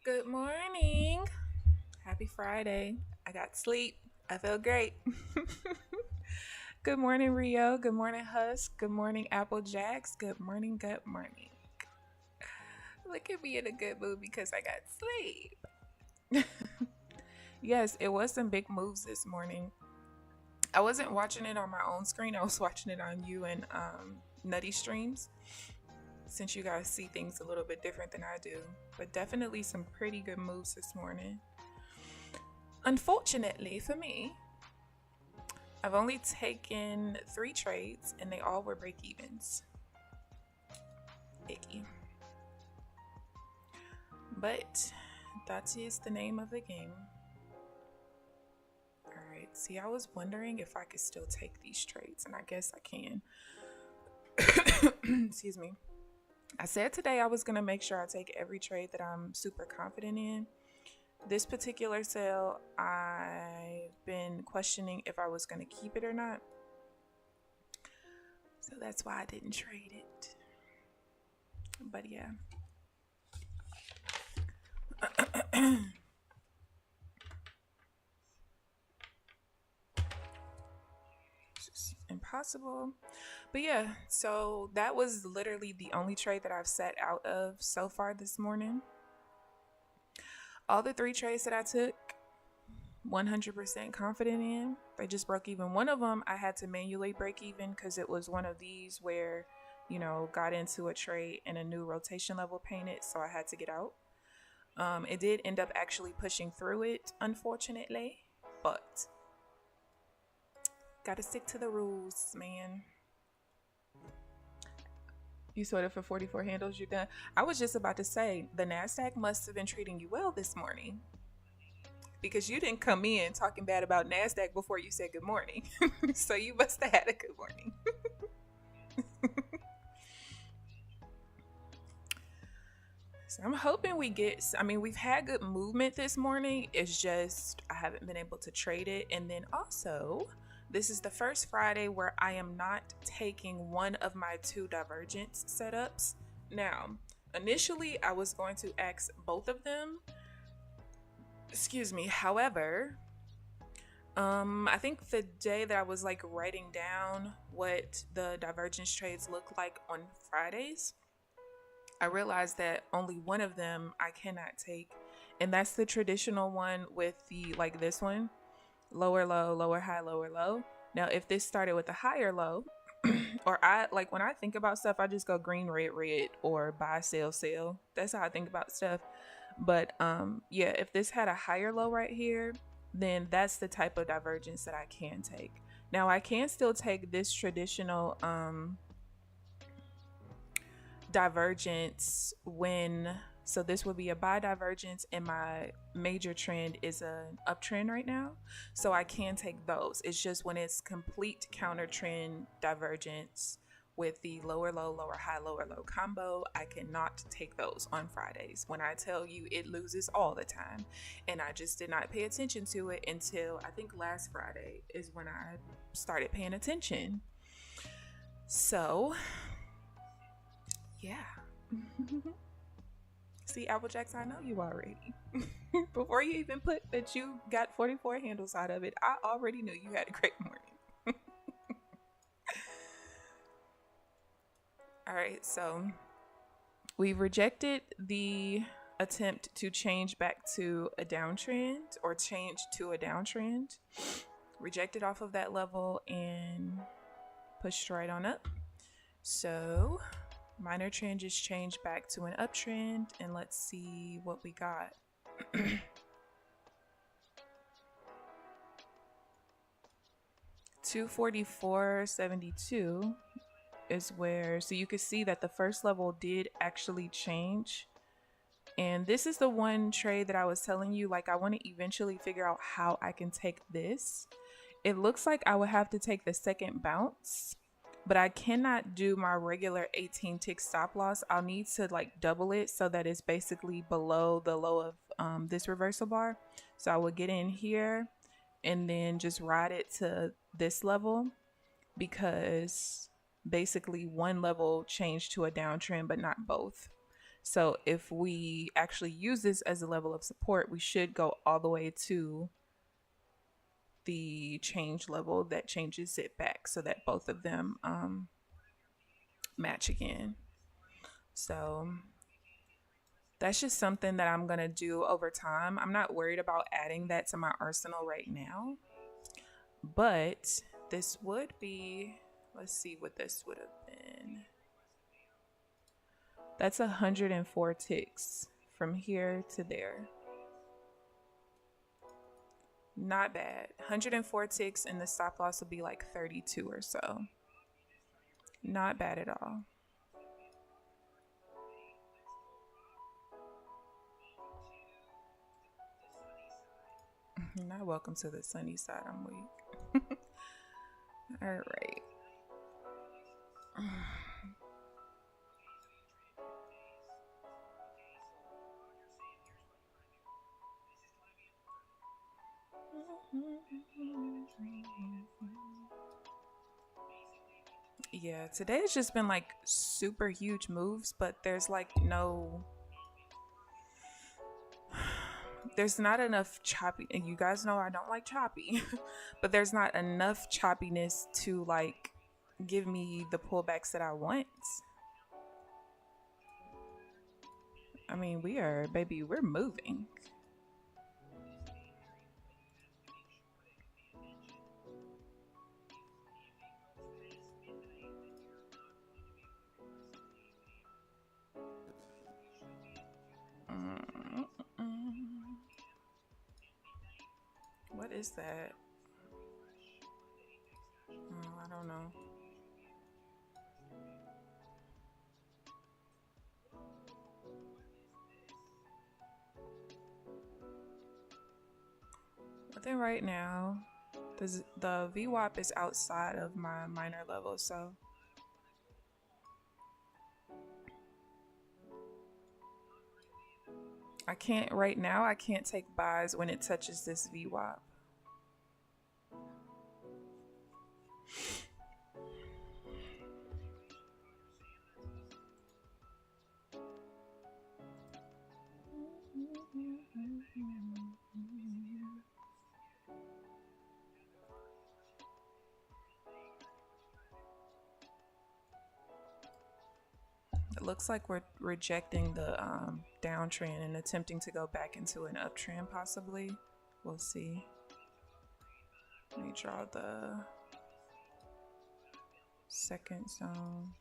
Good morning. Happy Friday. I got sleep. I feel great. Good morning, Rio. Good morning, Husk. Good morning, Apple Jacks. Good morning. Good morning. Look at me in a good mood because I got sleep. Yes, it was some big moves this morning. I wasn't watching it on my own screen. I was watching it on you and Nutty Streams, since you guys see things a little bit different than I do. But definitely some pretty good moves this morning. Unfortunately for me, I've only taken 3 trades and they all were break evens. Icky. But that is the name of the game. Alright, see, I was wondering if I could still take these trades, and I guess I can. Excuse me. I said today I was going to make sure I take every trade that I'm super confident in. This particular sale, I've been questioning if I was going to keep it or not. So that's why I didn't trade it. But yeah. It's just impossible. But yeah, so that was literally the only trade that I've sat out of so far this morning. All the 3 trades that I took, 100% confident in. They just broke even. One of them I had to manually break even because it was one of these where, got into a trade and a new rotation level painted, so I had to get out. It did end up actually pushing through it, unfortunately, but gotta stick to the rules, man. You sorted for 44 handles, you're done. I was just about to say, the NASDAQ must have been treating you well this morning, because you didn't come in talking bad about NASDAQ before you said good morning. So you must have had a good morning. So I'm hoping we've had good movement this morning. It's just I haven't been able to trade it. And then also, this is the first Friday where I am not taking one of my 2 divergence setups. Now, initially I was going to X both of them. Excuse me. However, I think the day that I was writing down what the divergence trades look like on Fridays, I realized that only one of them I cannot take, and that's the traditional one with the this one, lower low, lower high, lower low. Now, if this started with a higher low, or when I think about stuff, I just go green, red, red, or buy, sell, sell. That's how I think about stuff. But yeah, if this had a higher low right here, then that's the type of divergence that I can take. Now, I can still take this traditional divergence so this would be a buy divergence, and my major trend is an uptrend right now, so I can take those. It's just when it's complete counter trend divergence with the lower low, lower high, lower low combo, I cannot take those on Fridays. When I tell you, it loses all the time, and I just did not pay attention to it until I think last Friday is when I started paying attention. So yeah. See, Applejacks, I know you already. Before you even put that you got 44 handles out of it, I already knew you had a great morning. All right, so we've rejected the attempt to change back to a downtrend, or change to a downtrend. Rejected off of that level and pushed right on up. So minor trend just changed back to an uptrend, and let's see what we got. 244.72 is where, so you can see that the first level did actually change. And this is the one trade that I was telling you, I want to eventually figure out how I can take this. It looks like I would have to take the second bounce, but I cannot do my regular 18 tick stop loss. I'll need to double it so that it's basically below the low of this reversal bar. So I would get in here and then just ride it to this level, because basically one level changed to a downtrend but not both. So if we actually use this as a level of support, we should go all the way to the change level that changes it back so that both of them match again. So that's just something that I'm going to do over time. I'm not worried about adding that to my arsenal right now. But this would be, let's see what this would have been. That's 104 ticks from here to there. Not bad. 104 ticks and the stop loss will be like 32 or so. Not bad at all. Not welcome to the sunny side. I'm weak. All right. Yeah, today has just been like super huge moves, but there's like there's not enough choppy, and you guys know I don't like choppy, but there's not enough choppiness to like give me the pullbacks that I want. I mean, we're moving. What is that? Oh, I don't know. But then right now, the VWAP is outside of my minor level, so I can't right now. I can't take buys when it touches this VWAP. It looks like we're rejecting the downtrend and attempting to go back into an uptrend possibly. We'll see. Let me draw the second zone.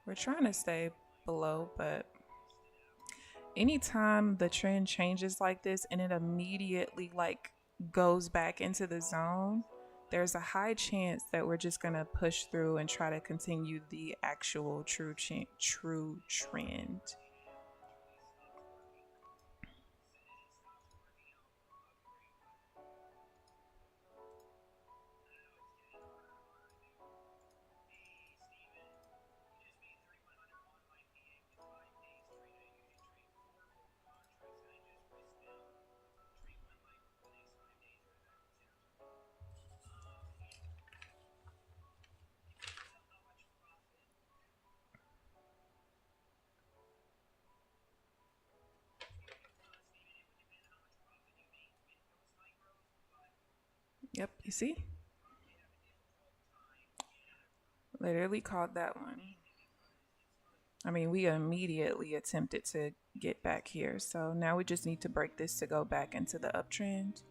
We're trying to stay below, but anytime the trend changes like this and it immediately like goes back into the zone, there's a high chance that we're just gonna push through and try to continue the actual true trend. Yep, you see? Literally called that one. I mean, we immediately attempted to get back here. So now we just need to break this to go back into the uptrend.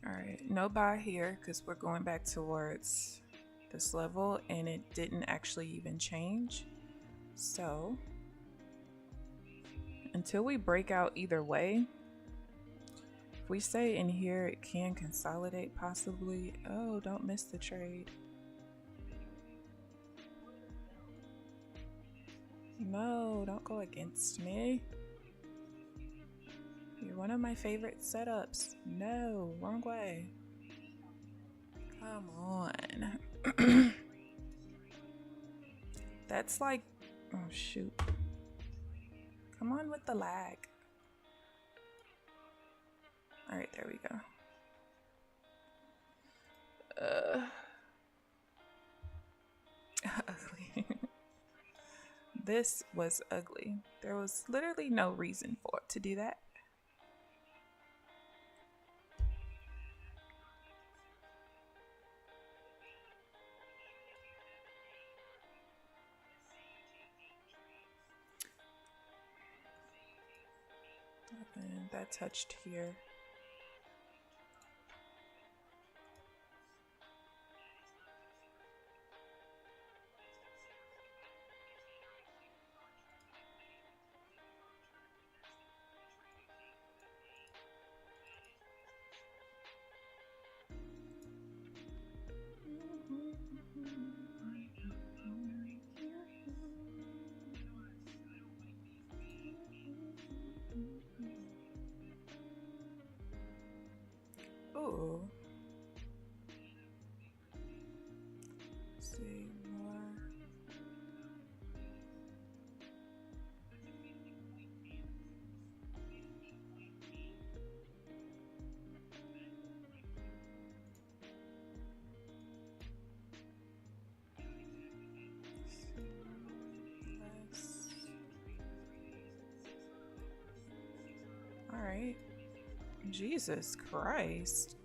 All right, no buy here because we're going back towards this level and it didn't actually even change. So until we break out either way, we stay in here, it can consolidate possibly. Oh, don't miss the trade. No, don't go against me. You're one of my favorite setups. No, wrong way. Come on. That's like, oh shoot. Come on with the lag. All right, there we go. Ugly. This was ugly. There was literally no reason for it to do that. And that touched here. Ooh. Let's see more. All right. Jesus Christ.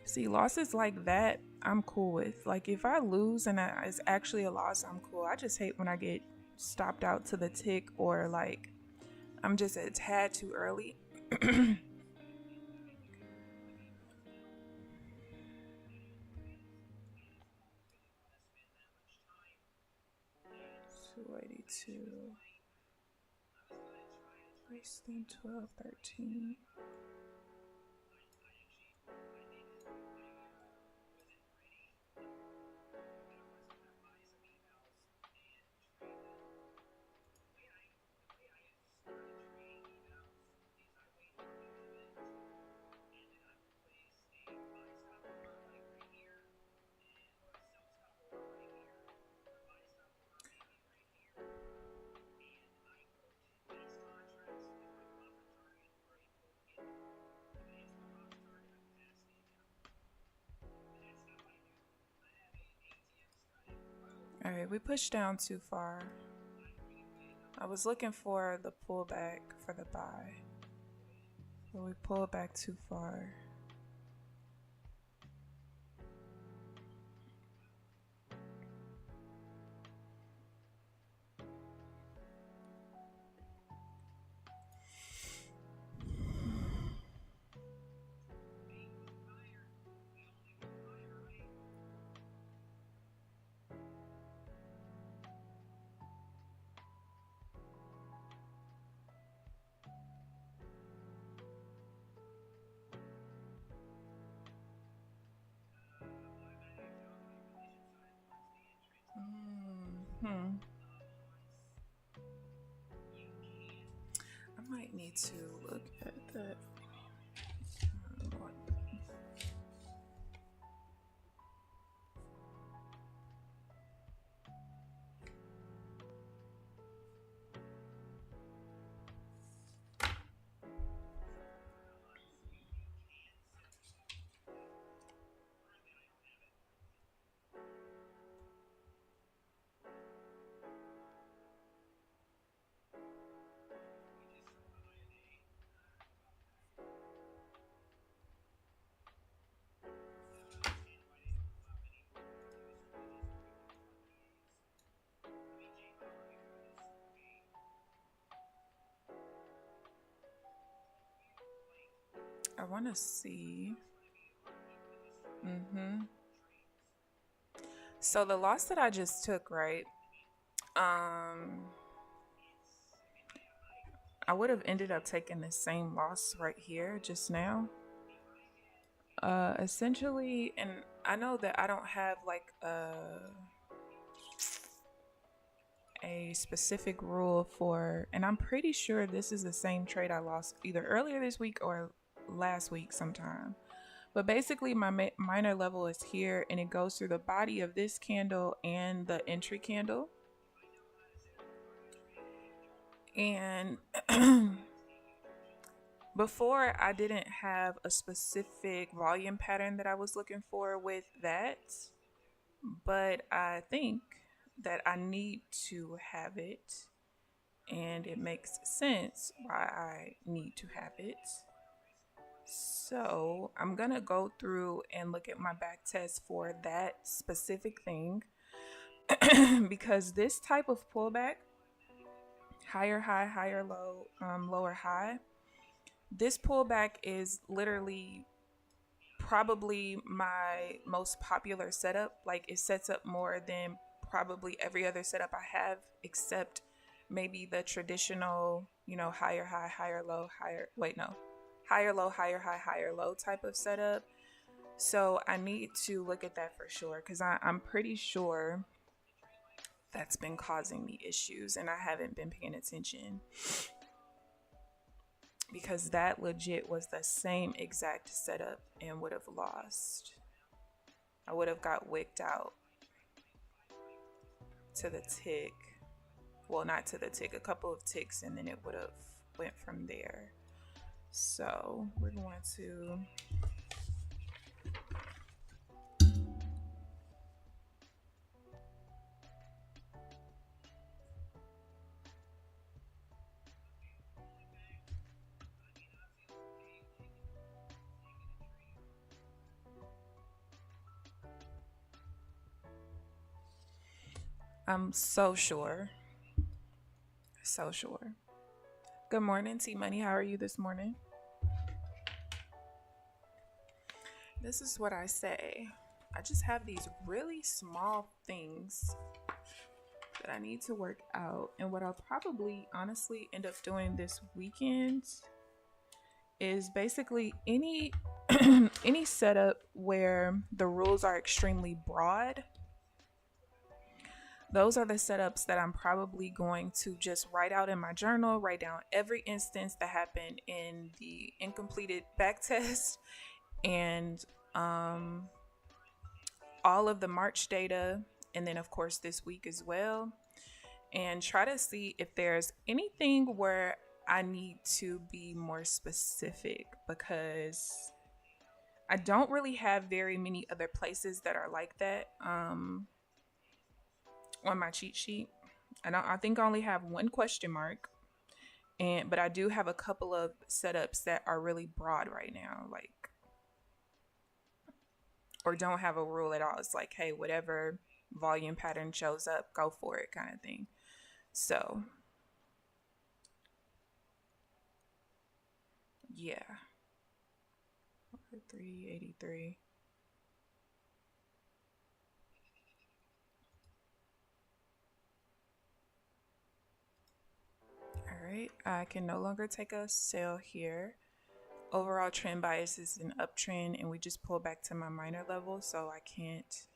See, losses like that, I'm cool with. Like, if I lose and it's actually a loss, I'm cool. I just hate when I get stopped out to the tick or, like, I'm just a tad too early. 282. Less than 1213. All right, we pushed down too far. I was looking for the pullback for the buy, but we pulled back too far. I might need to look at that. I want to see. So the loss that I just took, right? I would have ended up taking the same loss right here just now. Essentially, and I know that I don't have like a specific rule for, and I'm pretty sure this is the same trade I lost either earlier this week or last week sometime. But basically my minor level is here, and it goes through the body of this candle and the entry candle. And before, I didn't have a specific volume pattern that I was looking for with that, but I think that I need to have it, and it makes sense why I need to have it. So I'm gonna go through and look at my back test for that specific thing because this type of pullback, higher high, higher low, lower high, this pullback is literally probably my most popular setup. Like, it sets up more than probably every other setup I have, except maybe the traditional, higher high, higher low, higher low, higher high, higher low type of setup. So I need to look at that for sure, because I'm pretty sure that's been causing me issues and I haven't been paying attention, because that legit was the same exact setup and would have lost. I would have got wicked out to the tick. Well, not to the tick, a couple of ticks, and then it would have went from there. So we're going to I'm so sure. So sure. Good morning, T Money. How are you this morning? This is what I say. I just have these really small things that I need to work out. And what I'll probably honestly end up doing this weekend is basically any any setup where the rules are extremely broad. Those are the setups that I'm probably going to just write out in my journal, write down every instance that happened in the incompleted back test, and all of the March data, and then of course this week as well, and try to see if there's anything where I need to be more specific, because I don't really have very many other places that are like that on my cheat sheet. I think I only have one question mark, but I do have a couple of setups that are really broad right now, like, or don't have a rule at all. It's like, hey, whatever volume pattern shows up, go for it kind of thing. So yeah, 383. All right, I can no longer take a sell here. Overall trend bias is an uptrend, and we just pulled back to my minor level, so I can't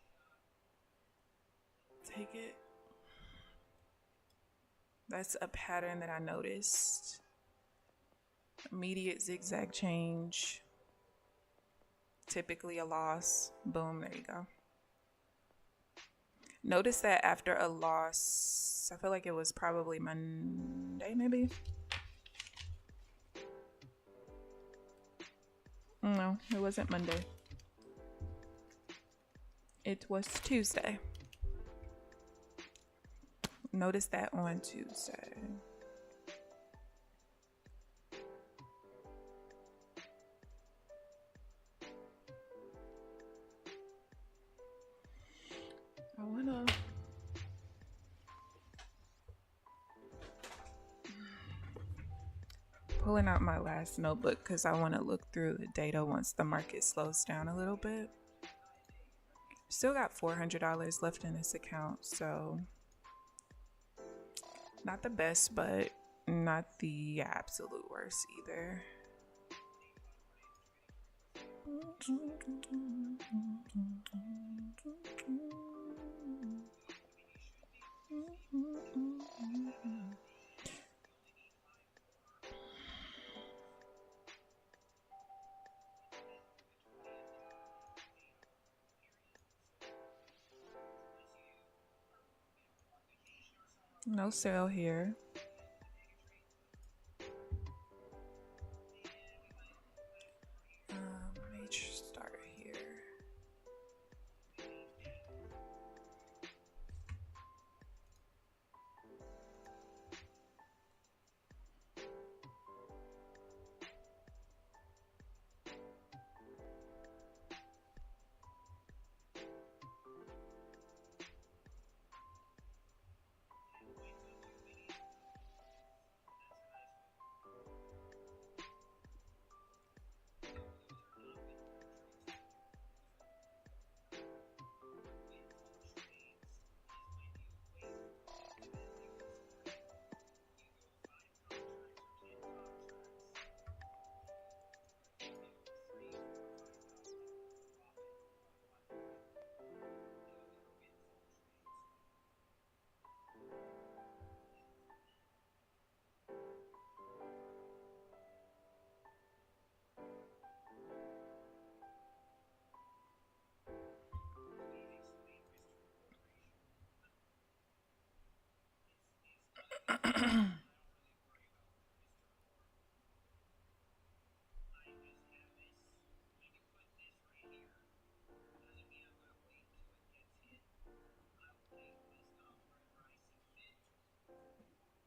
take it. That's a pattern that I noticed. Immediate zigzag change, typically a loss. Boom, there you go. Notice that after a loss, I feel like it was probably Monday, maybe. No, it wasn't Monday. It was Tuesday. Notice that on Tuesday. I wanna pulling out my last notebook because I want to look through the data once the market slows down a little bit. Still got $400 left in this account, so not the best, but Not the absolute worst either. No sale here. Let me just start here.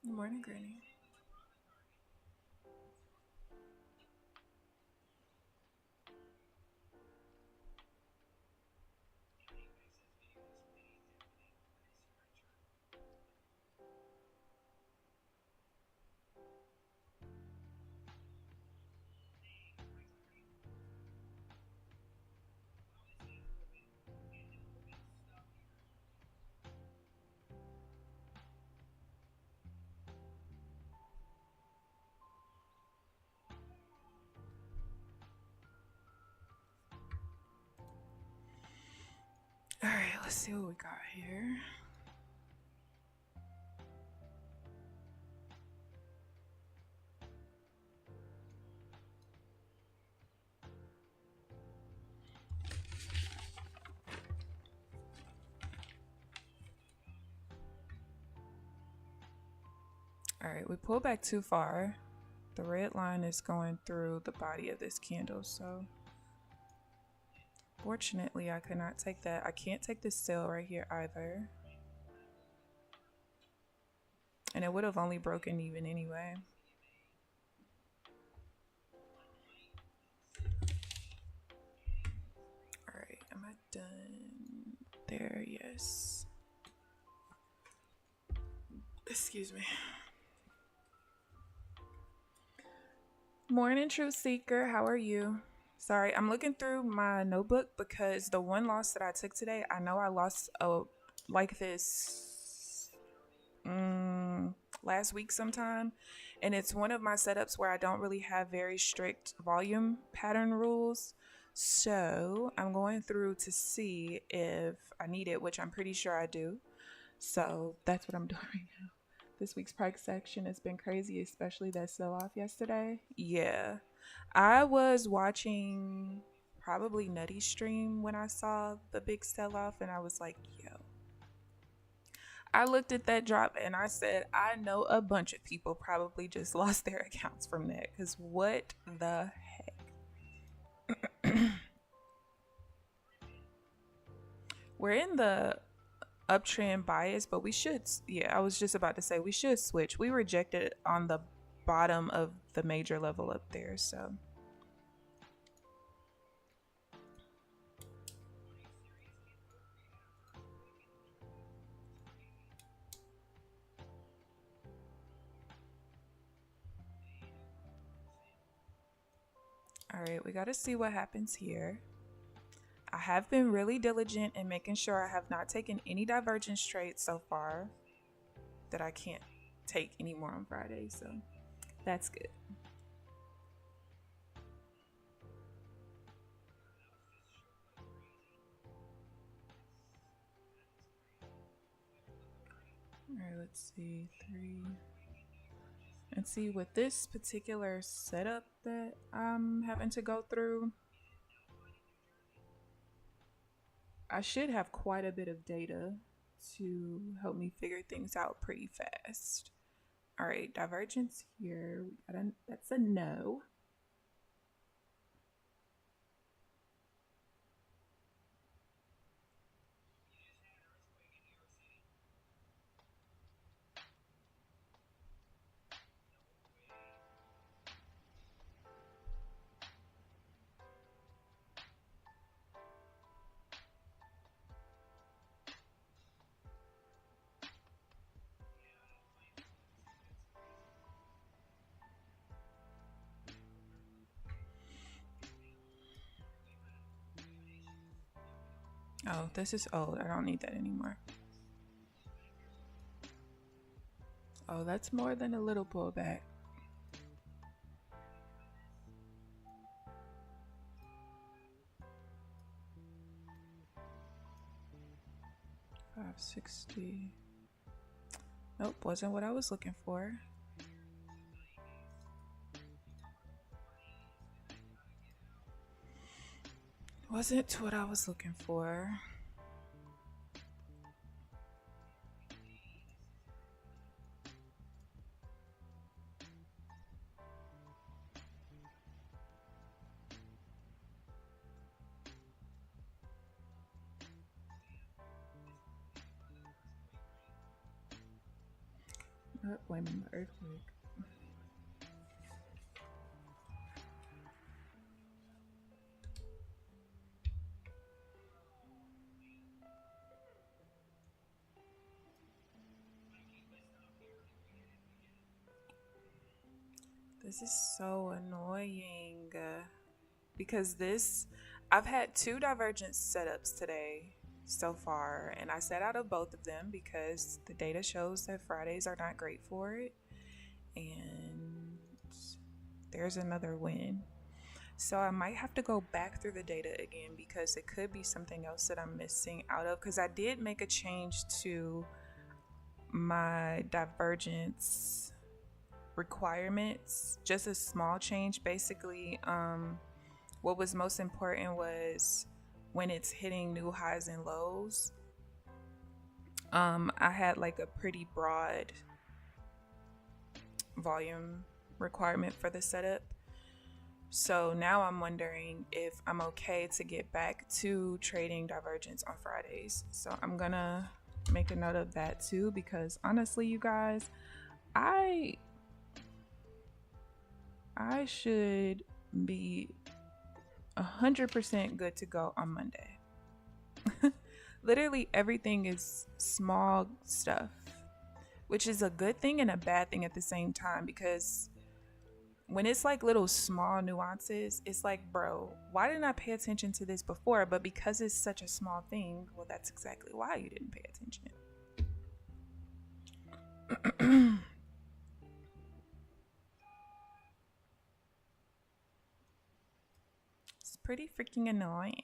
Good morning, Granny. All right, let's see what we got here. All right, we pulled back too far. The red line is going through the body of this candle, so fortunately I could not take that. I can't take this sell right here either. And it would have only broken even anyway. All right, am I done there? Yes. Excuse me. Morning, Truth Seeker. How are you? Sorry, I'm looking through my notebook because the one loss that I took today, I know I lost like this last week sometime. And it's one of my setups where I don't really have very strict volume pattern rules. So I'm going through to see if I need it, which I'm pretty sure I do. So that's what I'm doing right now. This week's price section has been crazy, especially that sell-off yesterday. Yeah. I was watching probably Nutty's stream when I saw the big sell-off, and I was like, yo. I looked at that drop and I said, I know a bunch of people probably just lost their accounts from that, because what the heck? We're in the uptrend bias, but we should, yeah, I was just about to say we should switch. We rejected on the bottom of the major level up there, so all right, we got to see what happens here. I have been really diligent in making sure I have not taken any divergence trades so far that I can't take anymore on Friday, so that's good. All right, let's see, 3. And see, with this particular setup that I'm having to go through, I should have quite a bit of data to help me figure things out pretty fast. All right, divergence here. That's a no. Oh, this is old. I don't need that anymore. Oh, that's more than a little pullback. $560. Nope, wasn't what I was looking for. Wasn't what I was looking for. Not blaming the earthquake. This is so annoying because I've had 2 divergence setups today so far, and I set out of both of them because the data shows that Fridays are not great for it, and there's another win. So I might have to go back through the data again because it could be something else that I'm missing out of, because I did make a change to my divergence requirements, just a small change. Basically, what was most important was when it's hitting new highs and lows. I had like a pretty broad volume requirement for the setup. So now I'm wondering if I'm okay to get back to trading divergence on Fridays. So I'm gonna make a note of that too, because honestly, you guys, I should be 100% good to go on Monday. Literally everything is small stuff, which is a good thing and a bad thing at the same time, because when it's like little small nuances, it's like, bro, why didn't I pay attention to this before? But because it's such a small thing, well, that's exactly why you didn't pay attention. It's pretty freaking annoying.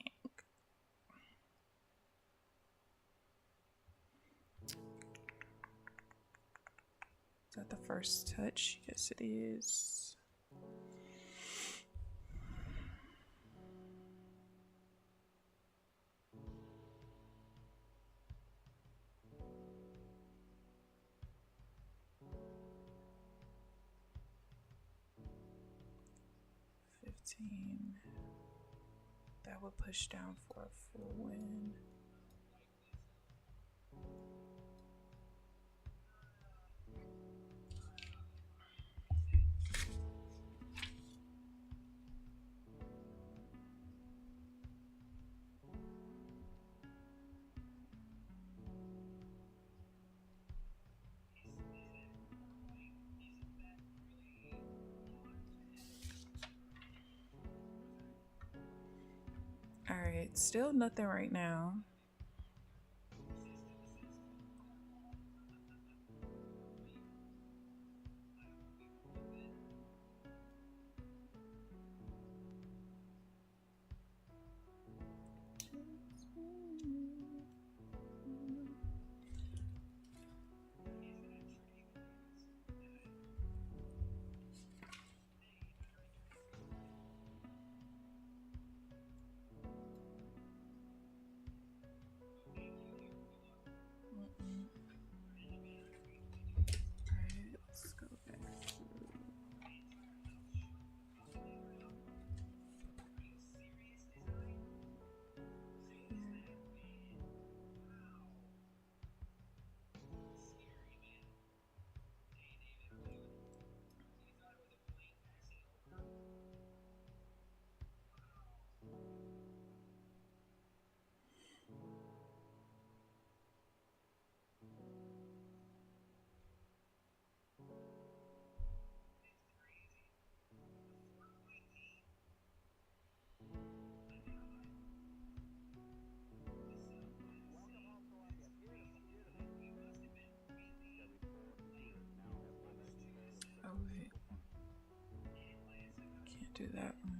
Is that the first touch? Yes, it is. That would push down for a full win. All right, still nothing right now. do that one.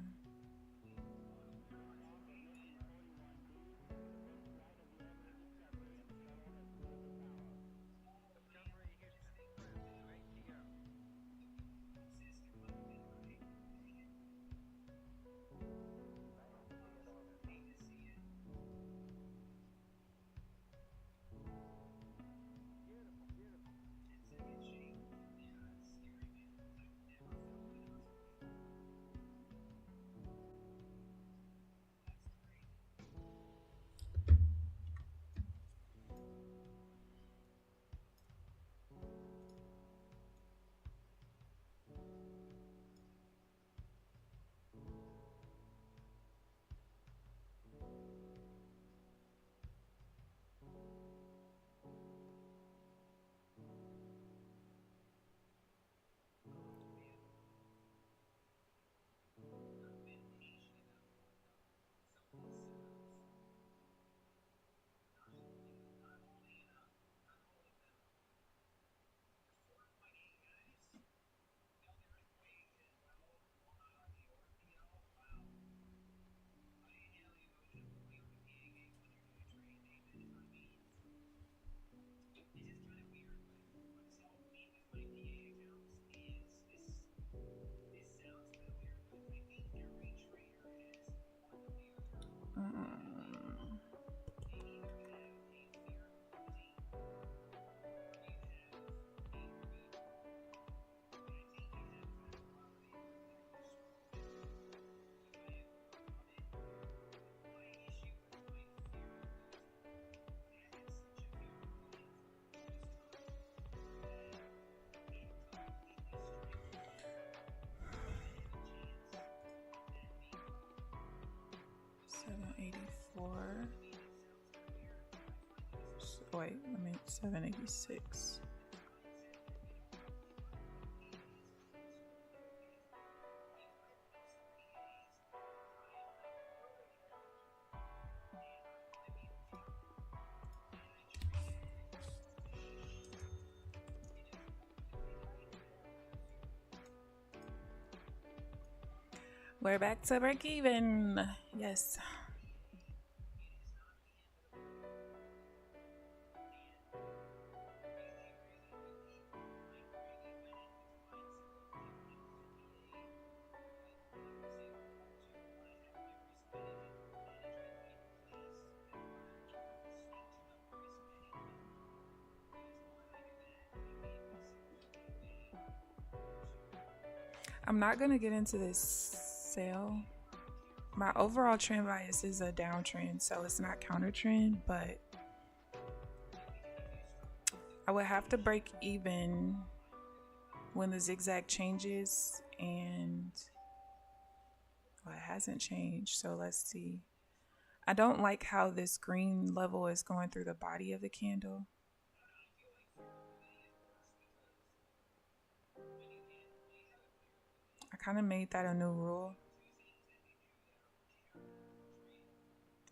$784. Wait, I mean 786. We're back to break even. Yes. I'm not going to get into this sale. My overall trend bias is a downtrend, so it's not counter trend, but I would have to break even when the zigzag changes, and well, it hasn't changed, so let's see. I don't like how this green level is going through the body of the candle. I kind of made that a new rule,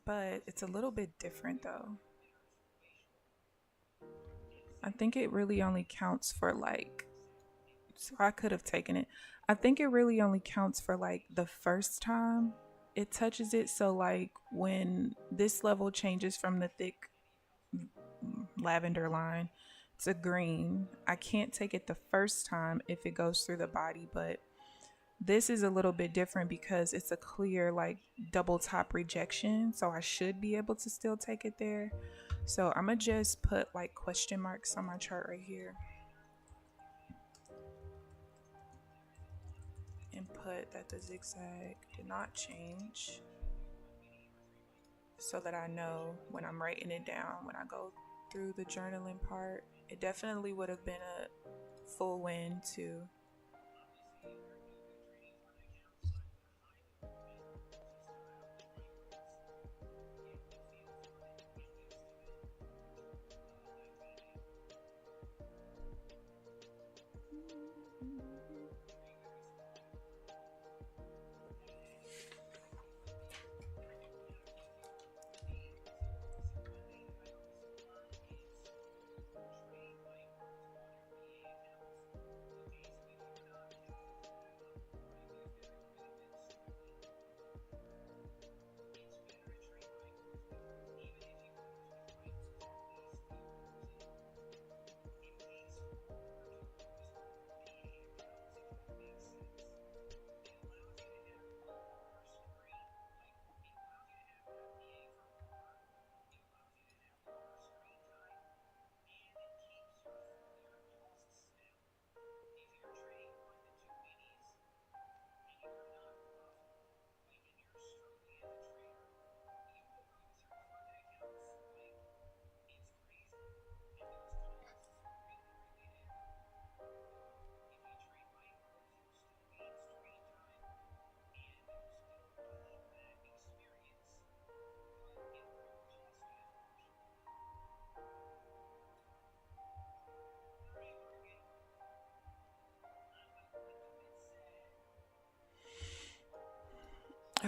but it's a little bit different though. I think it really only counts for like, so I could have taken it. I think it really only counts for like the first time it touches it. So like when this level changes from the thick lavender line to green, I can't take it the first time if it goes through the body, but this is a little bit different because it's a clear like double top rejection, so I should be able to still take it there. So I'm gonna just put like question marks on my chart right here and put that the zigzag did not change, so that I know when I'm writing it down, when I go through the journaling part, it definitely would have been a full win too.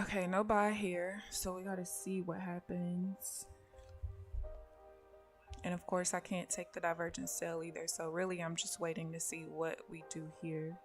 Okay, no buy here, so we gotta see what happens. And of course I can't take the divergent sell either, so really I'm just waiting to see what we do here.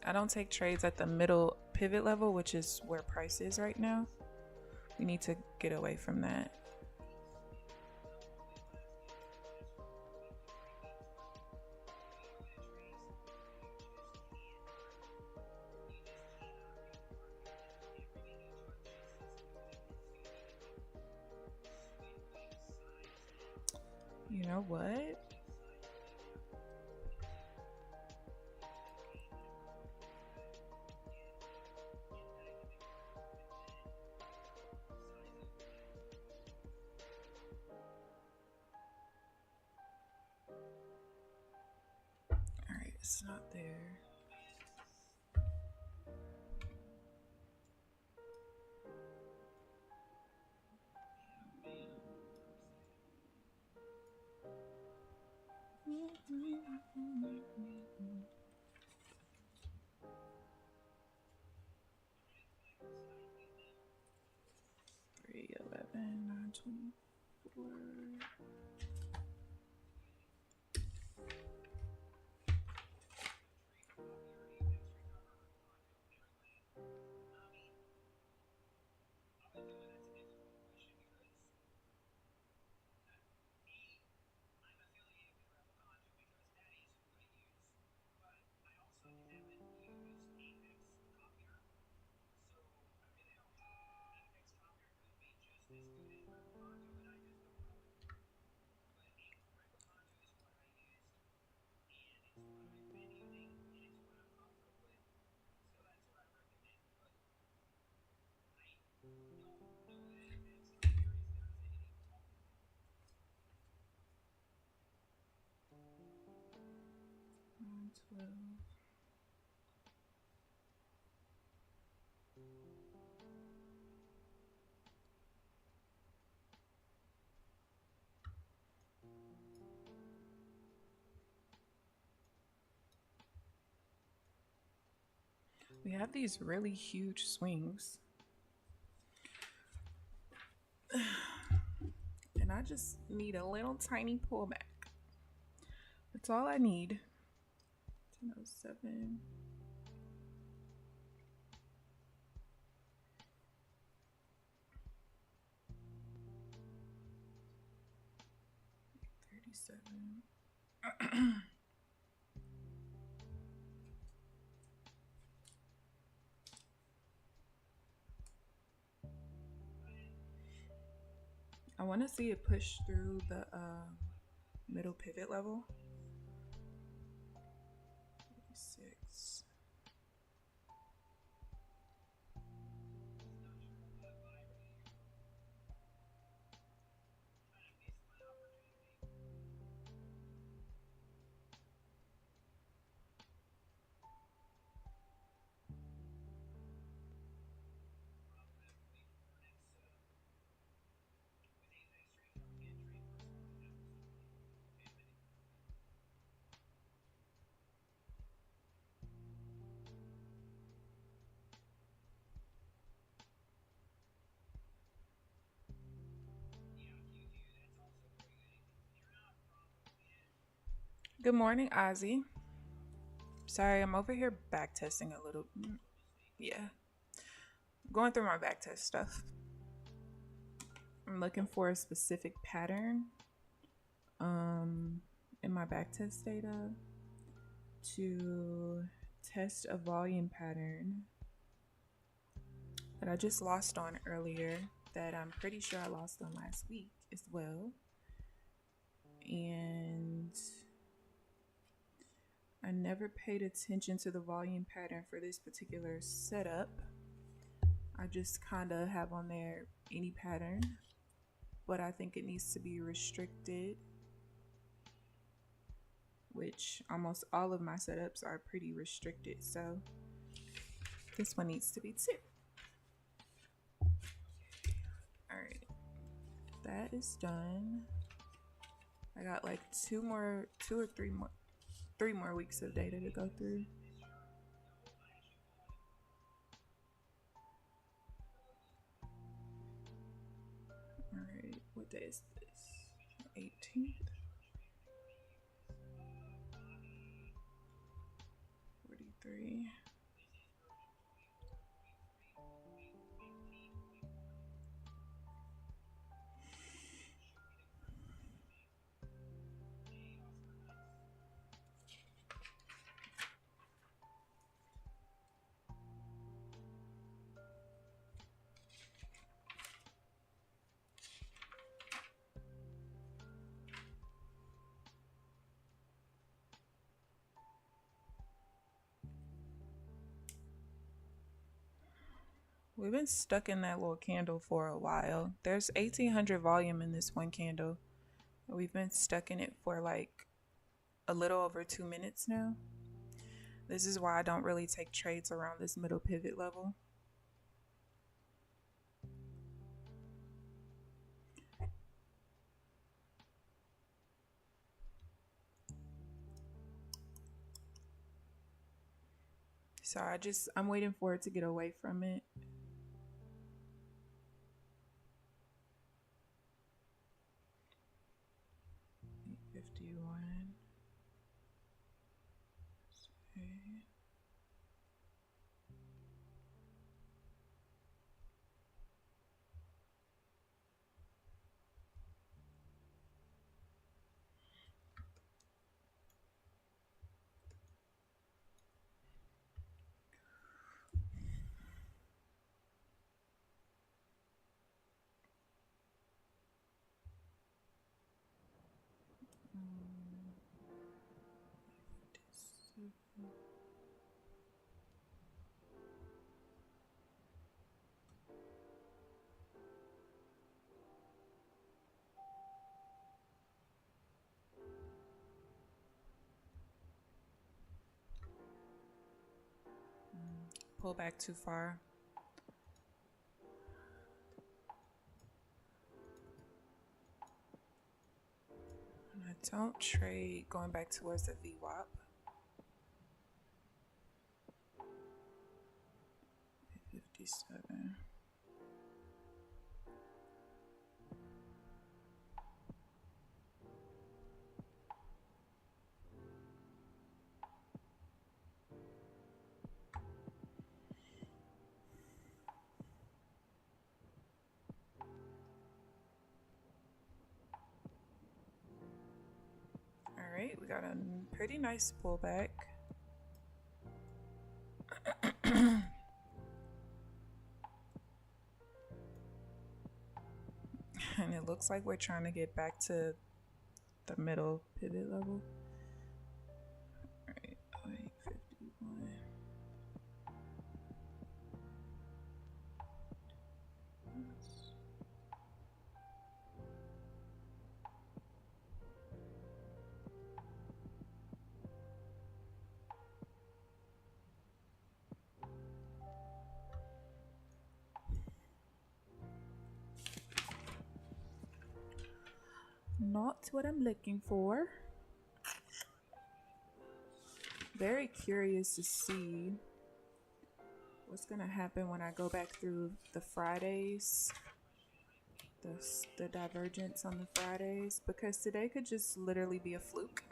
I don't take trades at the middle pivot level, which is where price is right now. We need to get away from that. You know what? It's not there. We have these really huge swings. And I just need a little tiny pullback. That's all I need. 10:07. I want to see it push through the middle pivot level. 36. Good morning, Ozzy. Sorry, I'm over here back testing a little. Yeah. Going through my back test stuff. I'm looking for a specific pattern in my back test data to test a volume pattern that I just lost on earlier, that I'm pretty sure I lost on last week as well. and I never paid attention to the volume pattern for this particular setup. I just kind of have on there any pattern, but I think it needs to be restricted, which almost all of my setups are pretty restricted, so this one needs to be too. All right, that is done. I got like three more weeks of data to go through. All right, what day is this? 18th. 43. We've been stuck in that little candle for a while. There's 1800 volume in this one candle. We've been stuck in it for like a little over 2 minutes now. This is why I don't really take trades around this middle pivot level. So I'm waiting for it to get away from it. Pull back too far. And I don't trade going back towards the VWAP. 57. All right, we got a pretty nice pullback. And it looks like we're trying to get back to the middle pivot level. All right, 851. Not what I'm looking for. Very curious to see what's gonna happen when I go back through the Fridays, the divergence on the Fridays, because today could just literally be a fluke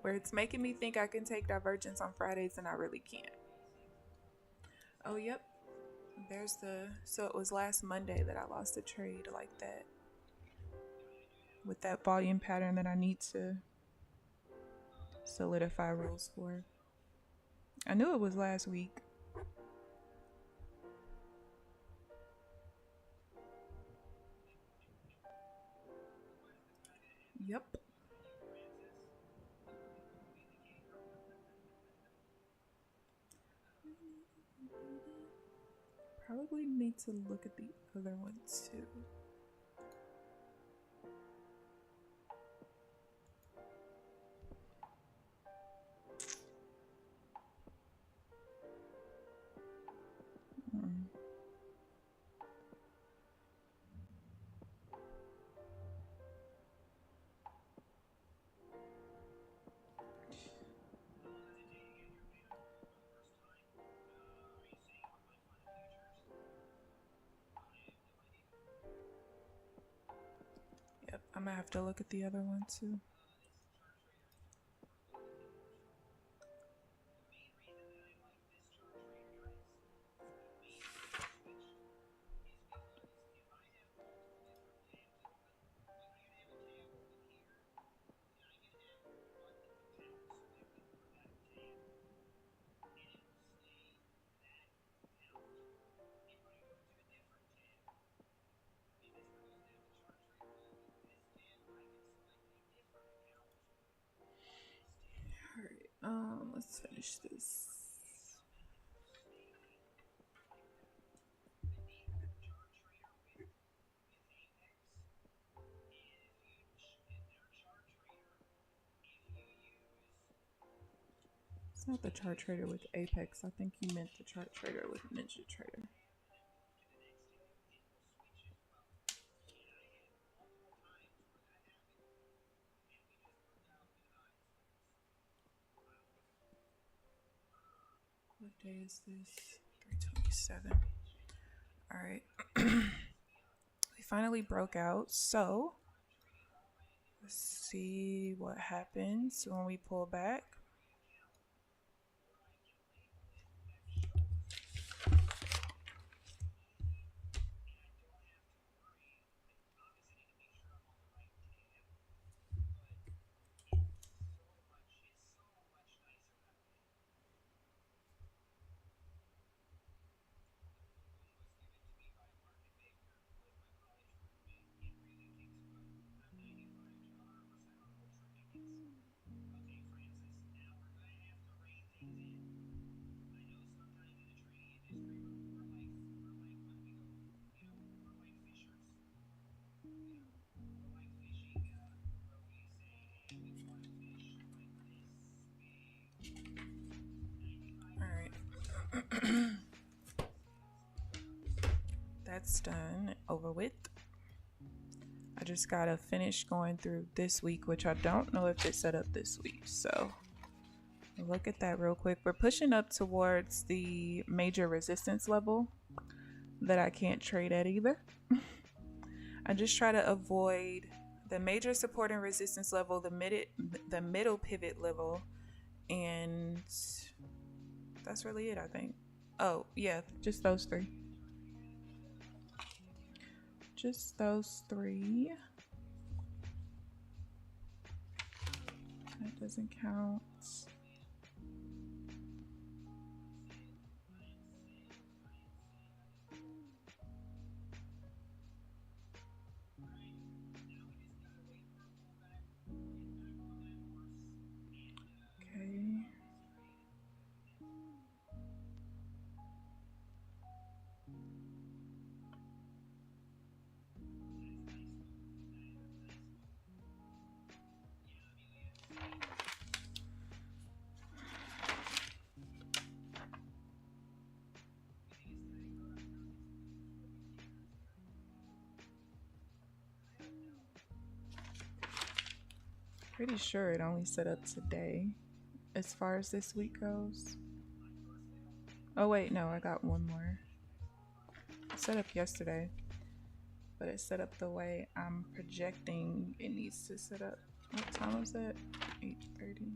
where it's making me think I can take divergence on Fridays and I really can't. Oh, yep. So it was last Monday that I lost a trade like that, with that volume pattern that I need to solidify rules for. I knew it was last week. Yep. Probably need to look at the other one too. Yep, I'm gonna have to look at the other one too. Alright, let's finish this. It's not the chart trader with Apex. I think you meant the chart trader with NinjaTrader. What day is this? 327. All right. We finally broke out. So let's see what happens when we pull back. That's done, over with. I just gotta finish going through this week, which I don't know if it's set up this week. So look at that real quick. We're pushing up towards the major resistance level that I can't trade at either. I just try to avoid the major support and resistance level, the middle pivot level, and that's really it, I think. Oh yeah, just those three. Just those three. That doesn't count. Okay. Pretty sure it only set up today as far as this week goes. Oh wait, no, I got one more. It set up yesterday, but it set up the way I'm projecting it needs to set up. What time was that? 8:30.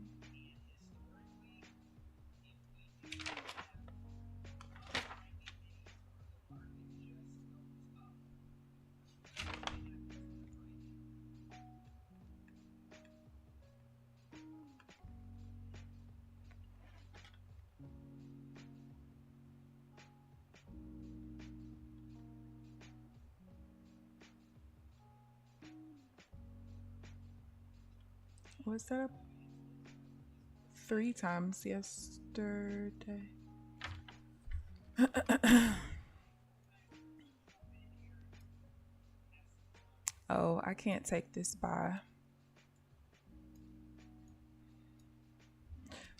Was that up 3 times yesterday? Oh, I can't take this buy.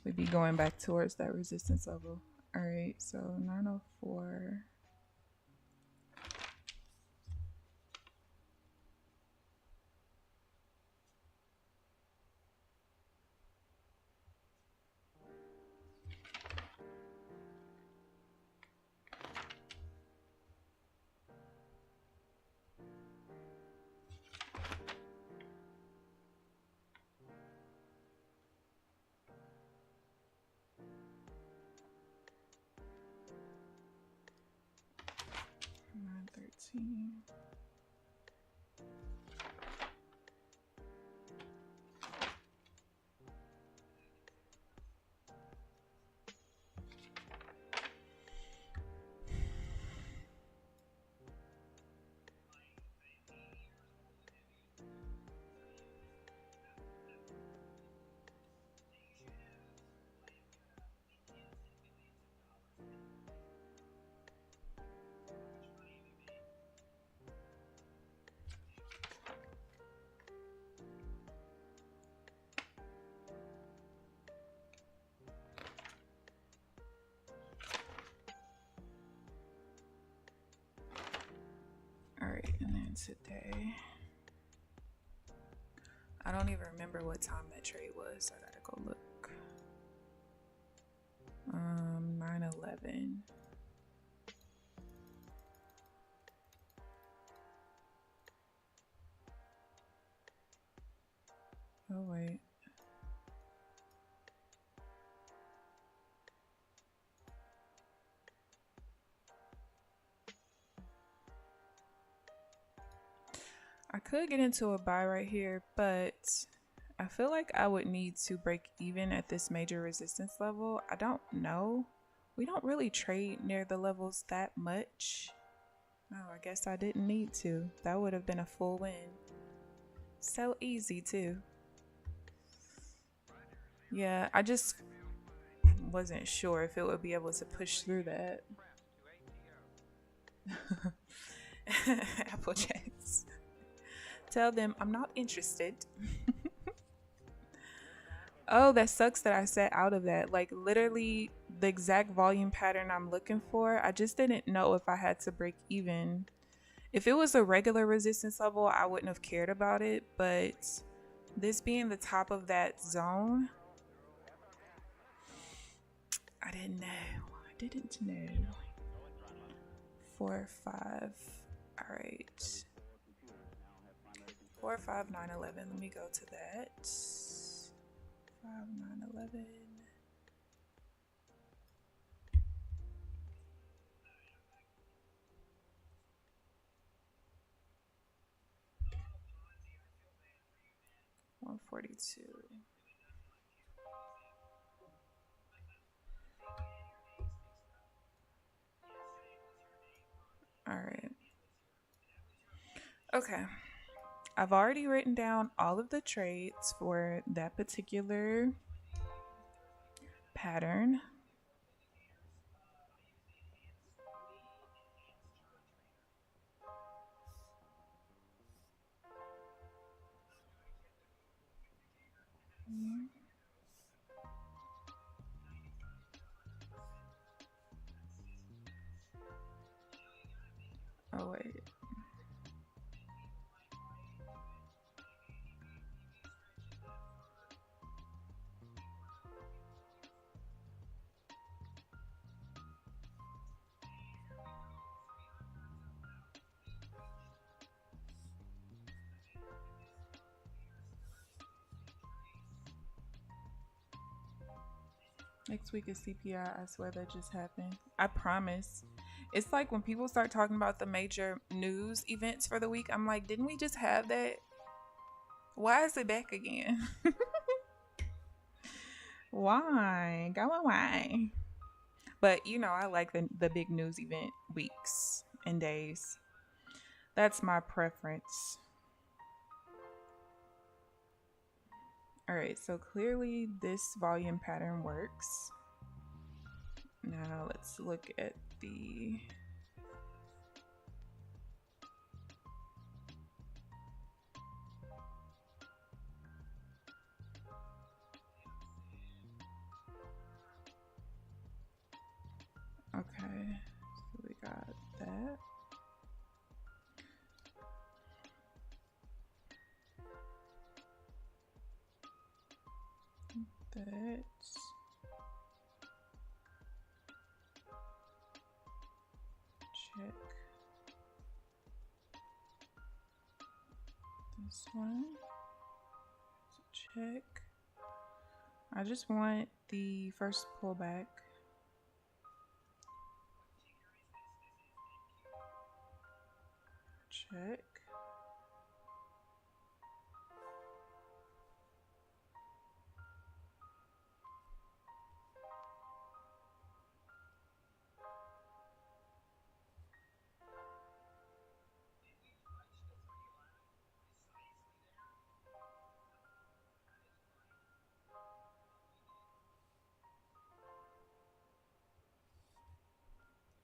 We'd be going back towards that resistance level. All right, so 904. All right, and then today, I don't even remember what time that trade was. I gotta go look. 9/11. Oh wait. I could get into a buy right here, but I feel like I would need to break even at this major resistance level. I don't know. We don't really trade near the levels that much. Oh, I guess I didn't need to. That would have been a full win. So easy too. Yeah, I just wasn't sure if it would be able to push through that. Applejacks. Tell them I'm not interested. Oh, that sucks that I sat out of that. Like literally the exact volume pattern I'm looking for. I just didn't know if I had to break even. If it was a regular resistance level, I wouldn't have cared about it. But this being the top of that zone, I didn't know. I didn't know. 4, 5. All right. 4, 5, 9, 11. Let me go to that. 5, 9, 11. $142. All right. Okay. I've already written down all of the trades for that particular pattern. Oh, wait. Next week is CPI. I swear that just happened. I promise. It's like when people start talking about the major news events for the week, I'm like, didn't we just have that? Why is it back again? Why? Go away. But you know, I like the big news event weeks and days. That's my preference. All right, so clearly this volume pattern works. Now let's look at the okay, so we got that. That. Check. This one. So check. I just want the first pullback. Check.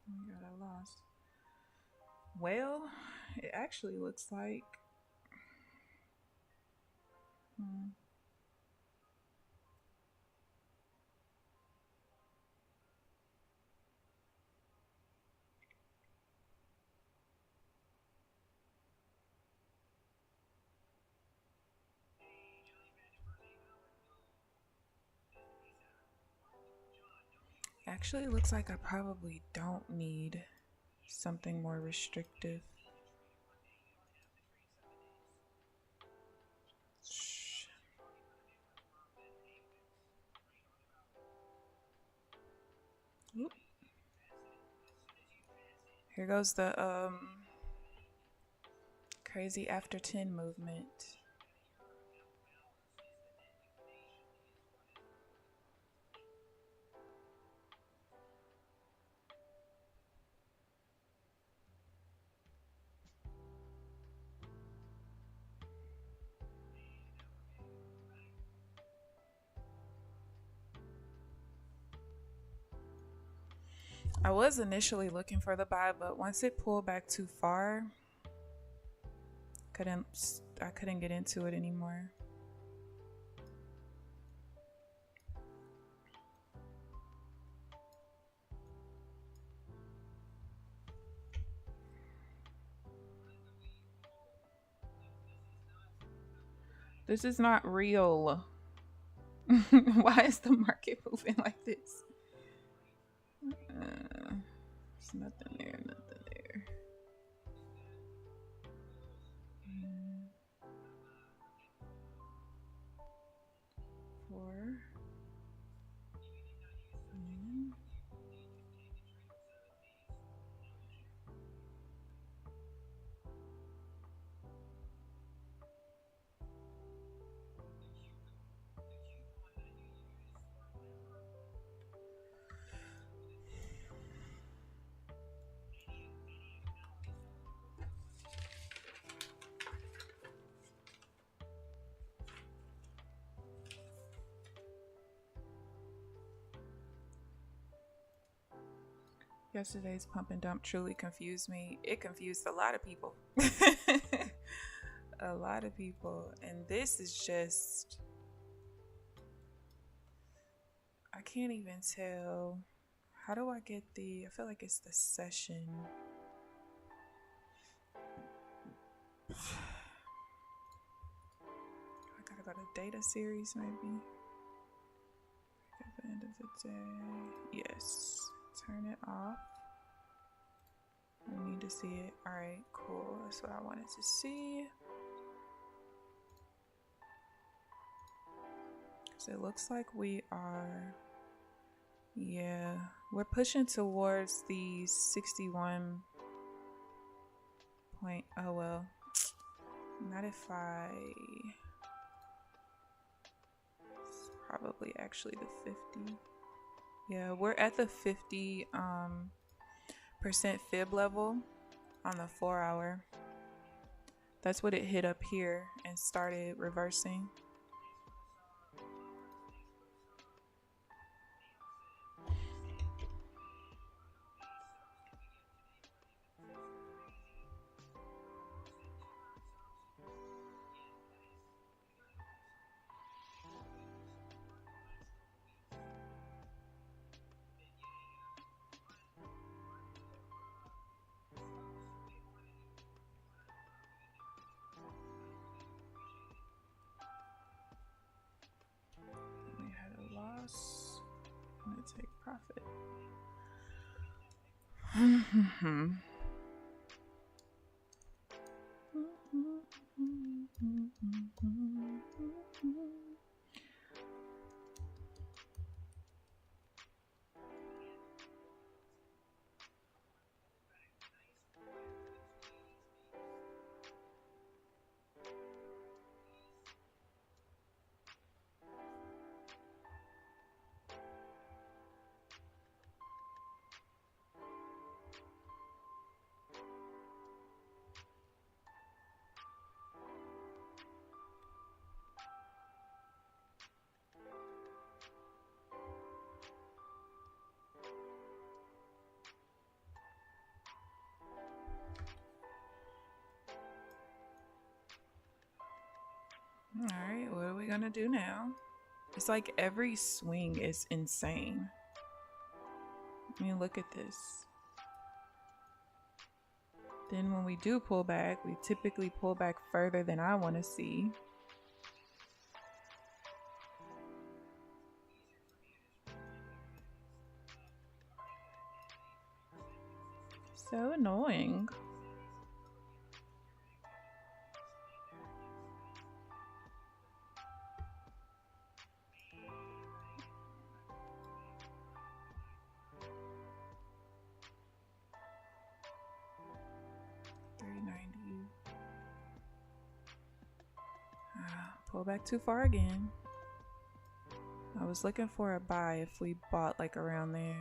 We got a loss. Well, it actually looks like actually it looks like I probably don't need something more restrictive. Oop. Here goes the crazy after 10 movement. I was initially looking for the buy, but once it pulled back too far, I couldn't get into it anymore. This is not real. Why is the market moving like this? There's nothing there, nothing there. Four. Yesterday's pump and dump truly confused me. It confused a lot of people. A lot of people. And this is just, I can't even tell. How do I get I feel like it's the session. I gotta go to data series maybe. At the end of the day. Yes. Turn it off. I need to see it. Alright, cool. That's what I wanted to see. So it looks like we are, yeah, we're pushing towards the 61 point. Oh well, not if it's probably actually the 50. Yeah, we're at the 50% fib level on the 4 hour. That's what it hit up here and started reversing. All right, what are we gonna do now? It's like every swing is insane. I mean, look at this. Then when we do pull back, we typically pull back further than I want to see. So annoying. Pull back too far again. I was looking for a buy if we bought like around there.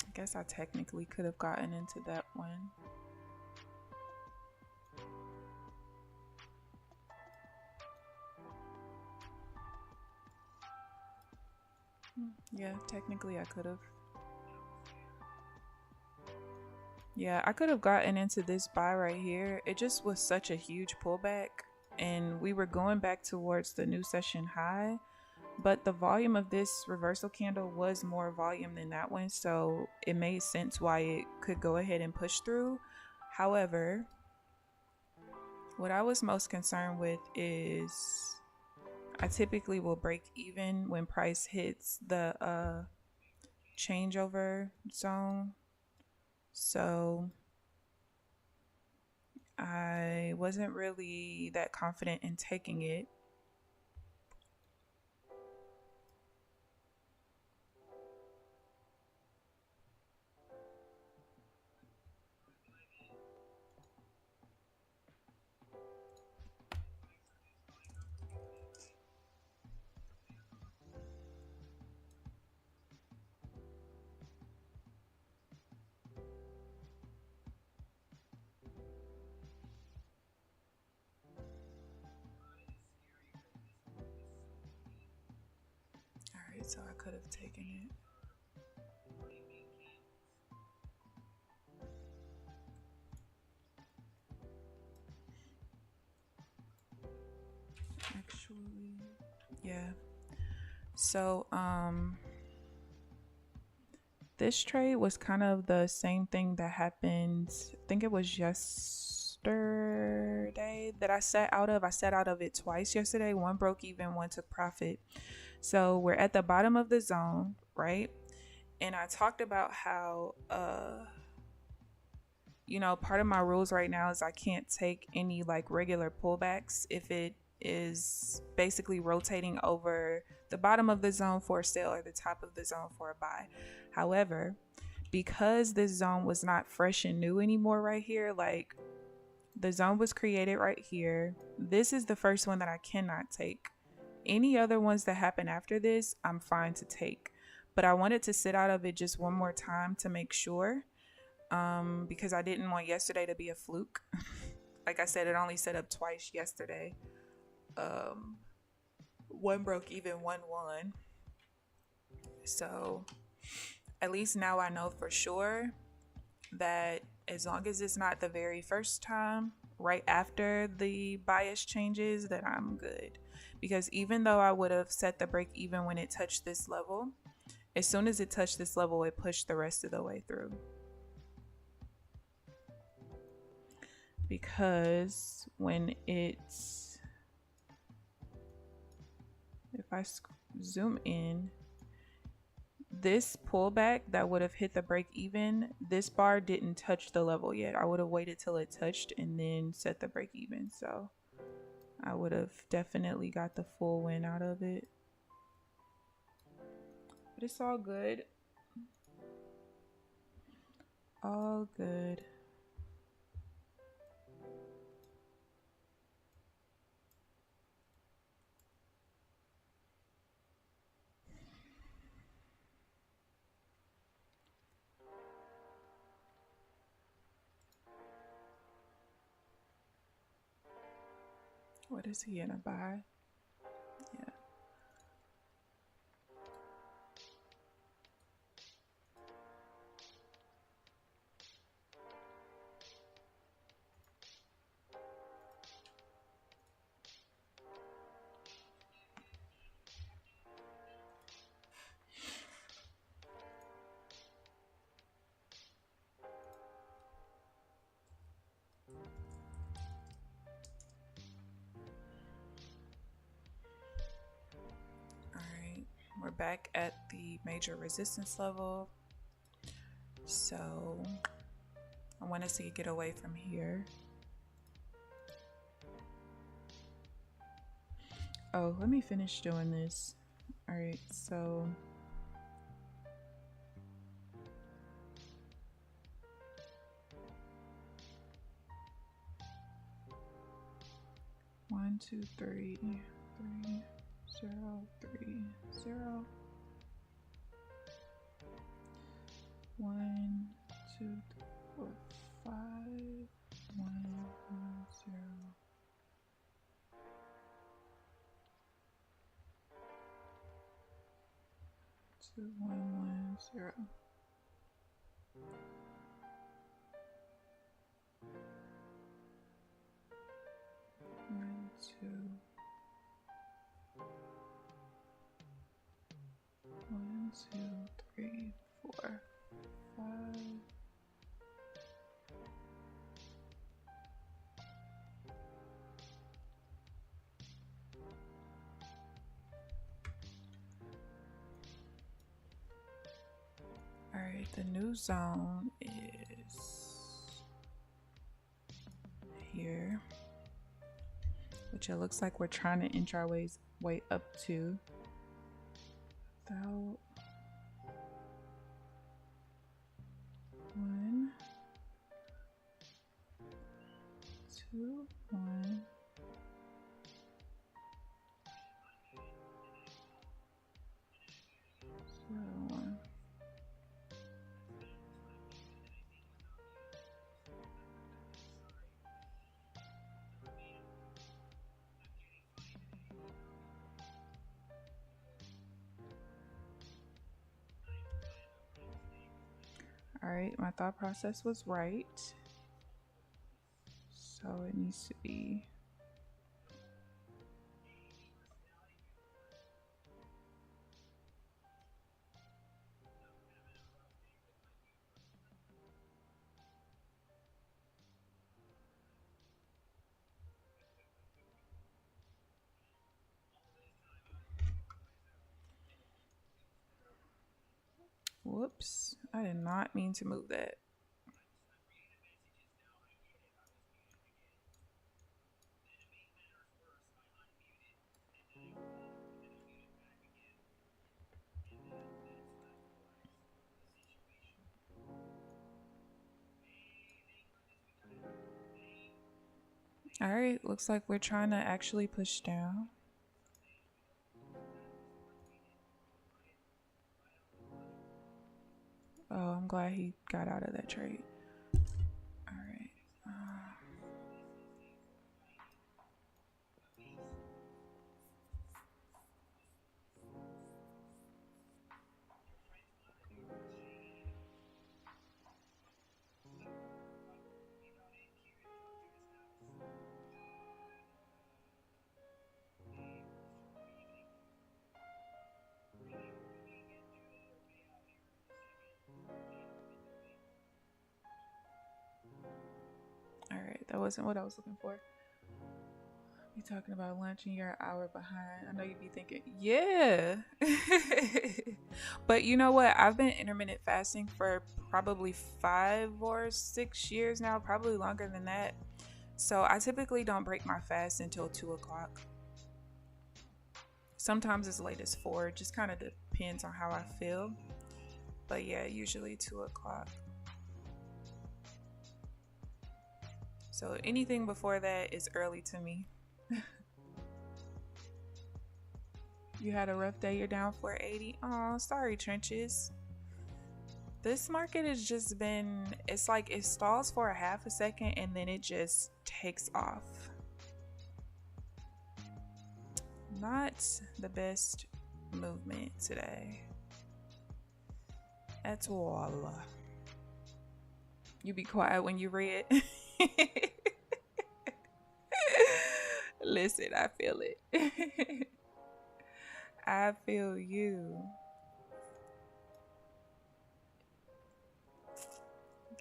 I guess I technically could have gotten into that one. Yeah, technically I could have. Yeah, I could have gotten into this buy right here. It just was such a huge pullback, and we were going back towards the new session high, but the volume of this reversal candle was more volume than that one, so it made sense why it could go ahead and push through. However, what I was most concerned with is I typically will break even when price hits the changeover zone. So I wasn't really that confident in taking it. Alright, so I could have taken it. Actually, yeah. So, this trade was kind of the same thing that happened, I think it was yesterday that I sat out of. I sat out of it twice yesterday. One broke even, one took profit. So we're at the bottom of the zone, right? And I talked about how, part of my rules right now is I can't take any like regular pullbacks if it is basically rotating over the bottom of the zone for a sell or the top of the zone for a buy. However, because this zone was not fresh and new anymore right here, like the zone was created right here. This is the first one that I cannot take. Any other ones that happen after this, I'm fine to take. But I wanted to sit out of it just one more time to make sure, because I didn't want yesterday to be a fluke. Like I said, it only set up twice yesterday. One broke even, one won. So at least now I know for sure that as long as it's not the very first time right after the bias changes, that I'm good. Because even though I would have set the break even when it touched this level, as soon as it touched this level, it pushed the rest of the way through. Because when it's, if I zoom in, this pullback that would have hit the break even, this bar didn't touch the level yet. I would have waited till it touched and then set the break even. So I would have definitely got the full win out of it. But it's all good. All good. What is he gonna buy? Yeah. back at the major resistance level. So I want to see it get away from here. Oh, let me finish doing this. All right, so one, two, three, 0, 3, 0. 1, 2, 3, 4, 5, 1, 1, 0. 2, 1, 1, 0. 1, 2, 1, 2, 3, 4, 5. All right, the new zone is here, which it looks like we're trying to inch our way up to. Without 1, 2, 1. All right, my thought process was right. So it needs to be whoops, I did not mean to move that. All right, looks like we're trying to actually push down. Oh, I'm glad he got out of that trade. All right. All right, that wasn't what I was looking for. You talking about lunch and you're an hour behind. I know you'd be thinking, yeah. But you know what? I've been intermittent fasting for probably 5 or 6 years now, probably longer than that. So I typically don't break my fast until 2 o'clock. Sometimes as late as 4, just kind of depends on how I feel. But yeah, usually 2 o'clock. So anything before that is early to me. You had a rough day, you're down 480. Oh, sorry, Trenches. This market has just been, it's like it stalls for a half a second and then it just takes off. Not the best movement today at all. You be quiet when you read. Listen, I feel it. I feel you.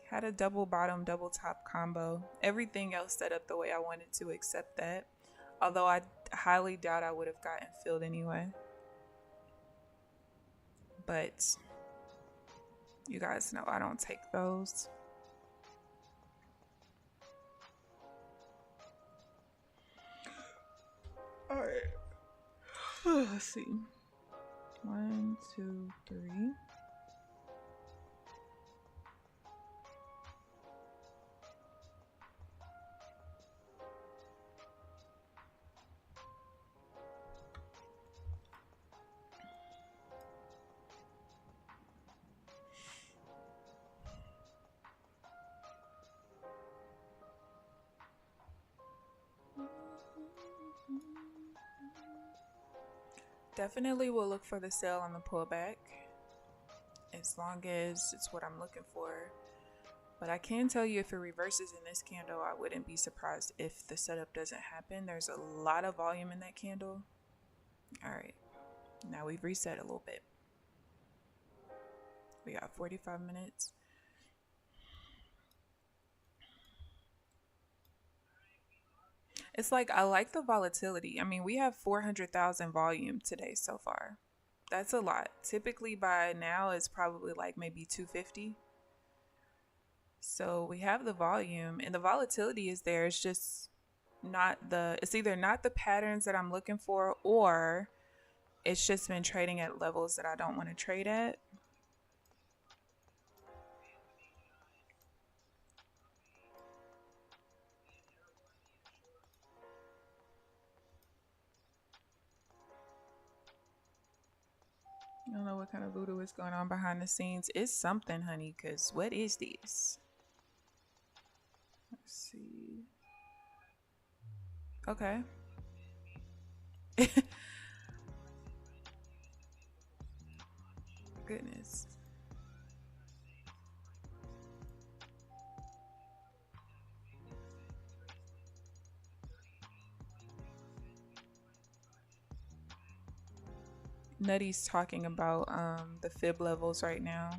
Had a double bottom, double top combo. Everything else set up the way I wanted to except that. Although I highly doubt I would have gotten filled anyway. but you guys know I don't take those. All right. Let's see. 1, 2, 3. Definitely will look for the sell on the pullback, as long as it's what I'm looking for. But I can tell you, if it reverses in this candle, I wouldn't be surprised if the setup doesn't happen. There's a lot of volume in that candle. All right, now we've reset a little bit. We got 45 minutes. It's like, I like the volatility. I mean, we have 400,000 volume today so far. That's a lot. Typically by now it's probably like maybe 250. So we have the volume and the volatility is there. It's just it's either not the patterns that I'm looking for, or it's just been trading at levels that I don't want to trade at. I don't know what kind of voodoo is going on behind the scenes. It's something, honey, because what is this? Let's see. Okay. Goodness. Nutty's talking about the fib levels right now,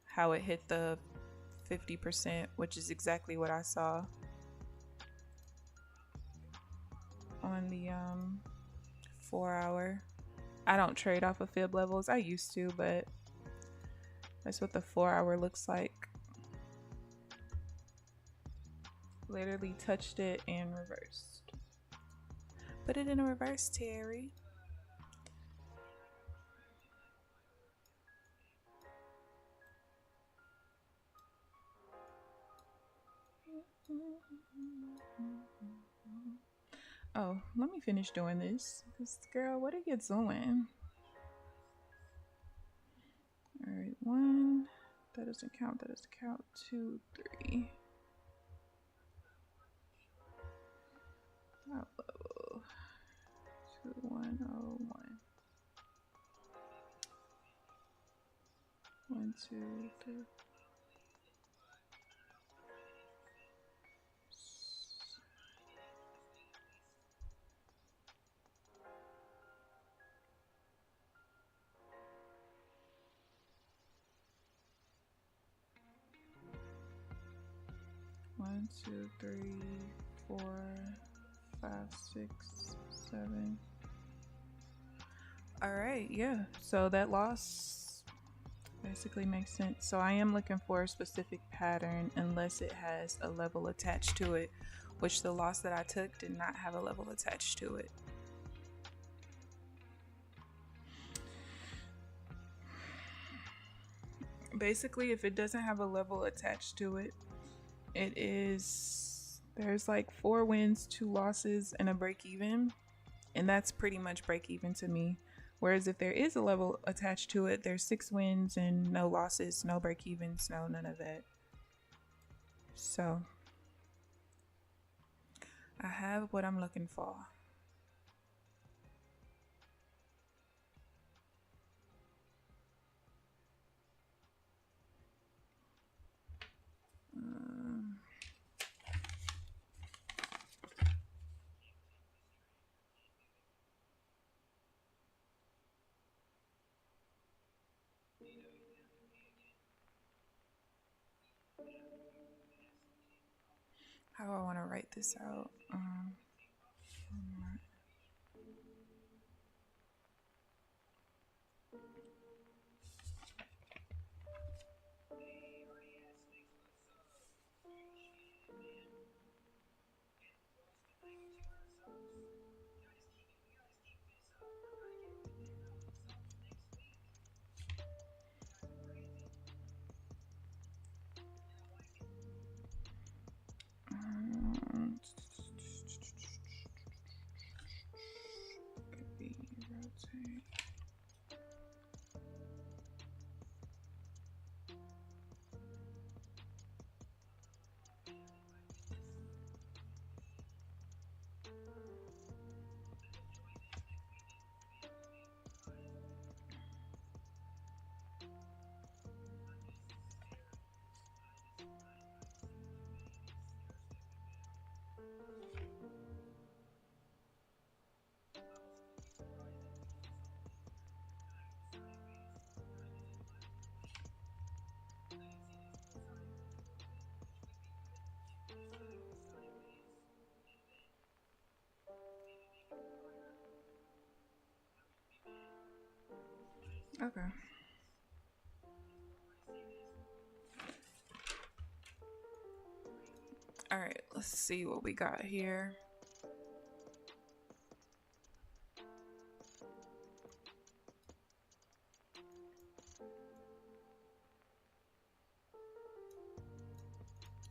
how it hit the 50%, which is exactly what I saw on the 4-hour. I don't trade off of fib levels. I used to, but that's what the 4-hour looks like. Literally touched it and reversed. Put it in a reverse, Terry. Oh, let me finish doing this. Because, girl, what are you doing? Alright, 1. That doesn't count. That doesn't count. 2, 3. Top level. 2101. 1, 2, 3. 1, 2, 3, 4, 5, 6, 7. All right, yeah. So that loss basically makes sense. So I am looking for a specific pattern unless it has a level attached to it, which the loss that I took did not have a level attached to it. Basically, if it doesn't have a level attached to it, there's like 4 wins, 2 losses, and a break even, and that's pretty much break even to me. Whereas if there is a level attached to it, there's 6 wins and no losses, no break evens, no none of that. So I have what I'm looking for. How do I want to write this out? Okay. All right, let's see what we got here.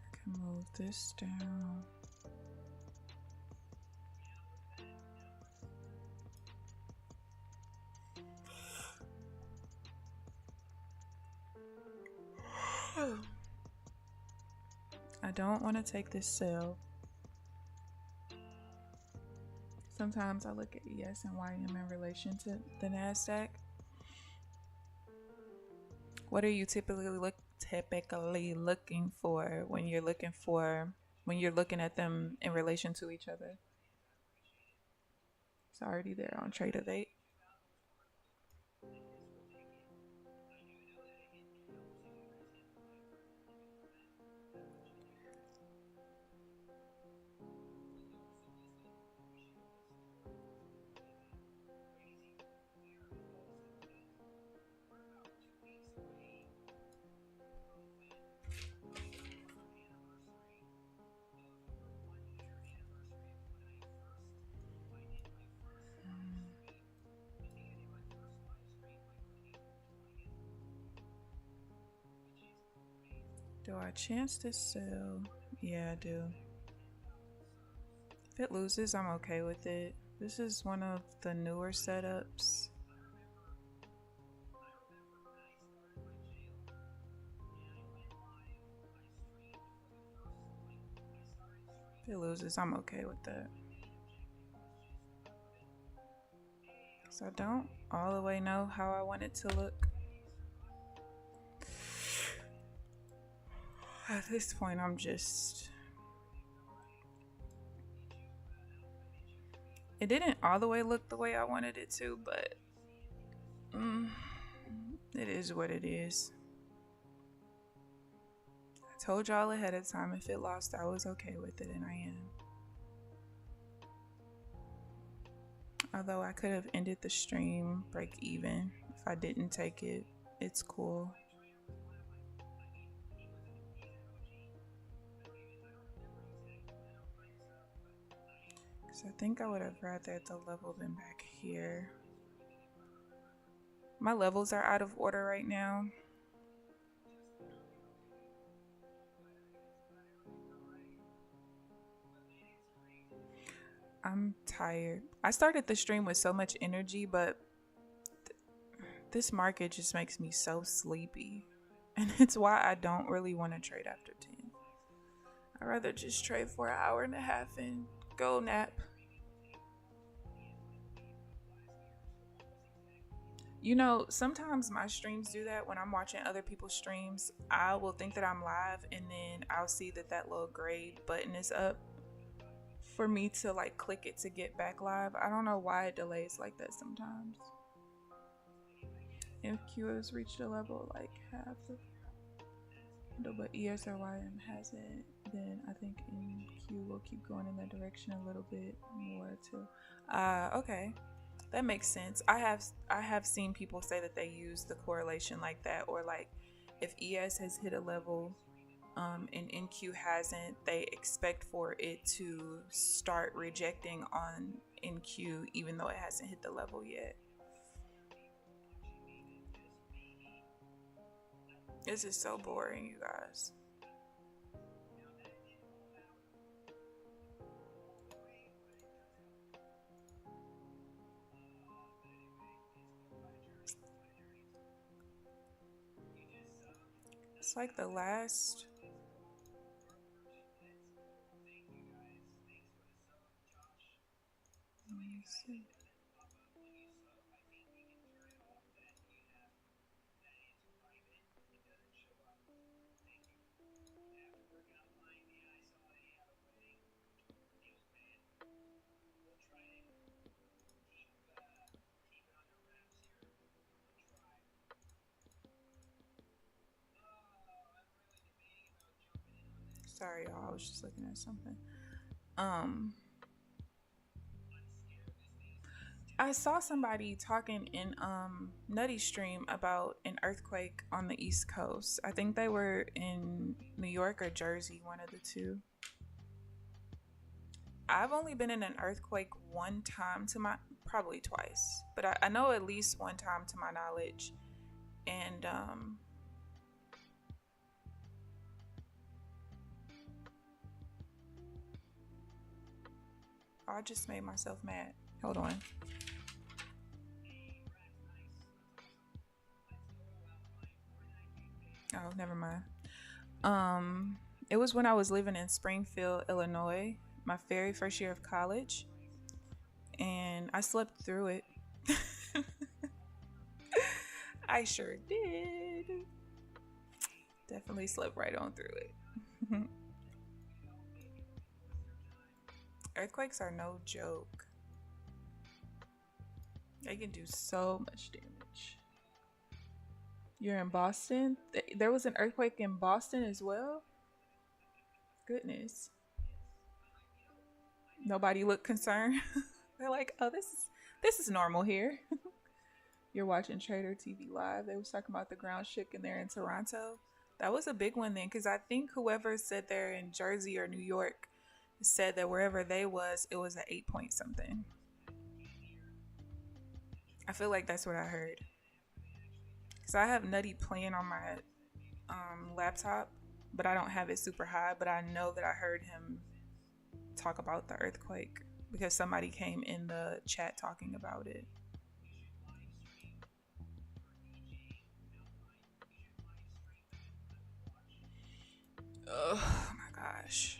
I can move this down. I don't want to take this sell. Sometimes I look at ES and YM in relation to the Nasdaq. What are you typically looking for when you're looking at them in relation to each other? It's already there on Trading. Do I chance to sell? Yeah, I do. If it loses, I'm okay with it. This is one of the newer setups. If it loses, I'm okay with that. So I don't all the way know how I want it to look. At this point, I'm just... It didn't all the way look the way I wanted it to, but it is what it is. I told y'all ahead of time if it lost, I was okay with it, and I am. Although I could have ended the stream break even if I didn't take it. It's cool. So I think I would have rather the level than back here. My levels are out of order right now. I'm tired. I started the stream with so much energy, but this market just makes me so sleepy. And it's why I don't really want to trade after 10. I'd rather just trade for an hour and a half and go nap. You know, sometimes my streams do that. When I'm watching other people's streams, I will think that I'm live and then I'll see that that little gray button is up for me to like click it to get back live. I don't know why it delays like that sometimes. If Q has reached a level like half the window, but ES or YM hasn't, then I think NQ will keep going in that direction a little bit more too. Okay. That makes sense. I have seen people say that they use the correlation like that, or like if ES has hit a level and NQ hasn't, they expect for it to start rejecting on NQ even though it hasn't hit the level yet. This is so boring, you guys. It's like the last... Let me see. Sorry, y'all. I was just looking at something. I saw somebody talking in Nutty Stream about an earthquake on the East Coast. I think they were in New York or Jersey, one of the two. I've only been in an earthquake one time to my, probably twice, but I know at least one time to my knowledge. And I just made myself mad. Hold on. Oh, never mind. It was when I was living in Springfield, Illinois, my very first year of college, and I slept through it. I sure did. Definitely slept right on through it. Earthquakes are no joke. They can do so much damage. You're in Boston? There was an earthquake in Boston as well? Goodness. Nobody looked concerned. They're like, oh, this is normal here. You're watching Trader TV Live. They was talking about the ground shook in there in Toronto. That was a big one then, because I think whoever said they're in Jersey or New York said that wherever they was, it was an 8 point something. I feel like that's what I heard. Because I have Nutty playing on my laptop, but I don't have it super high. But I know that I heard him talk about the earthquake because somebody came in the chat talking about it. Oh my gosh.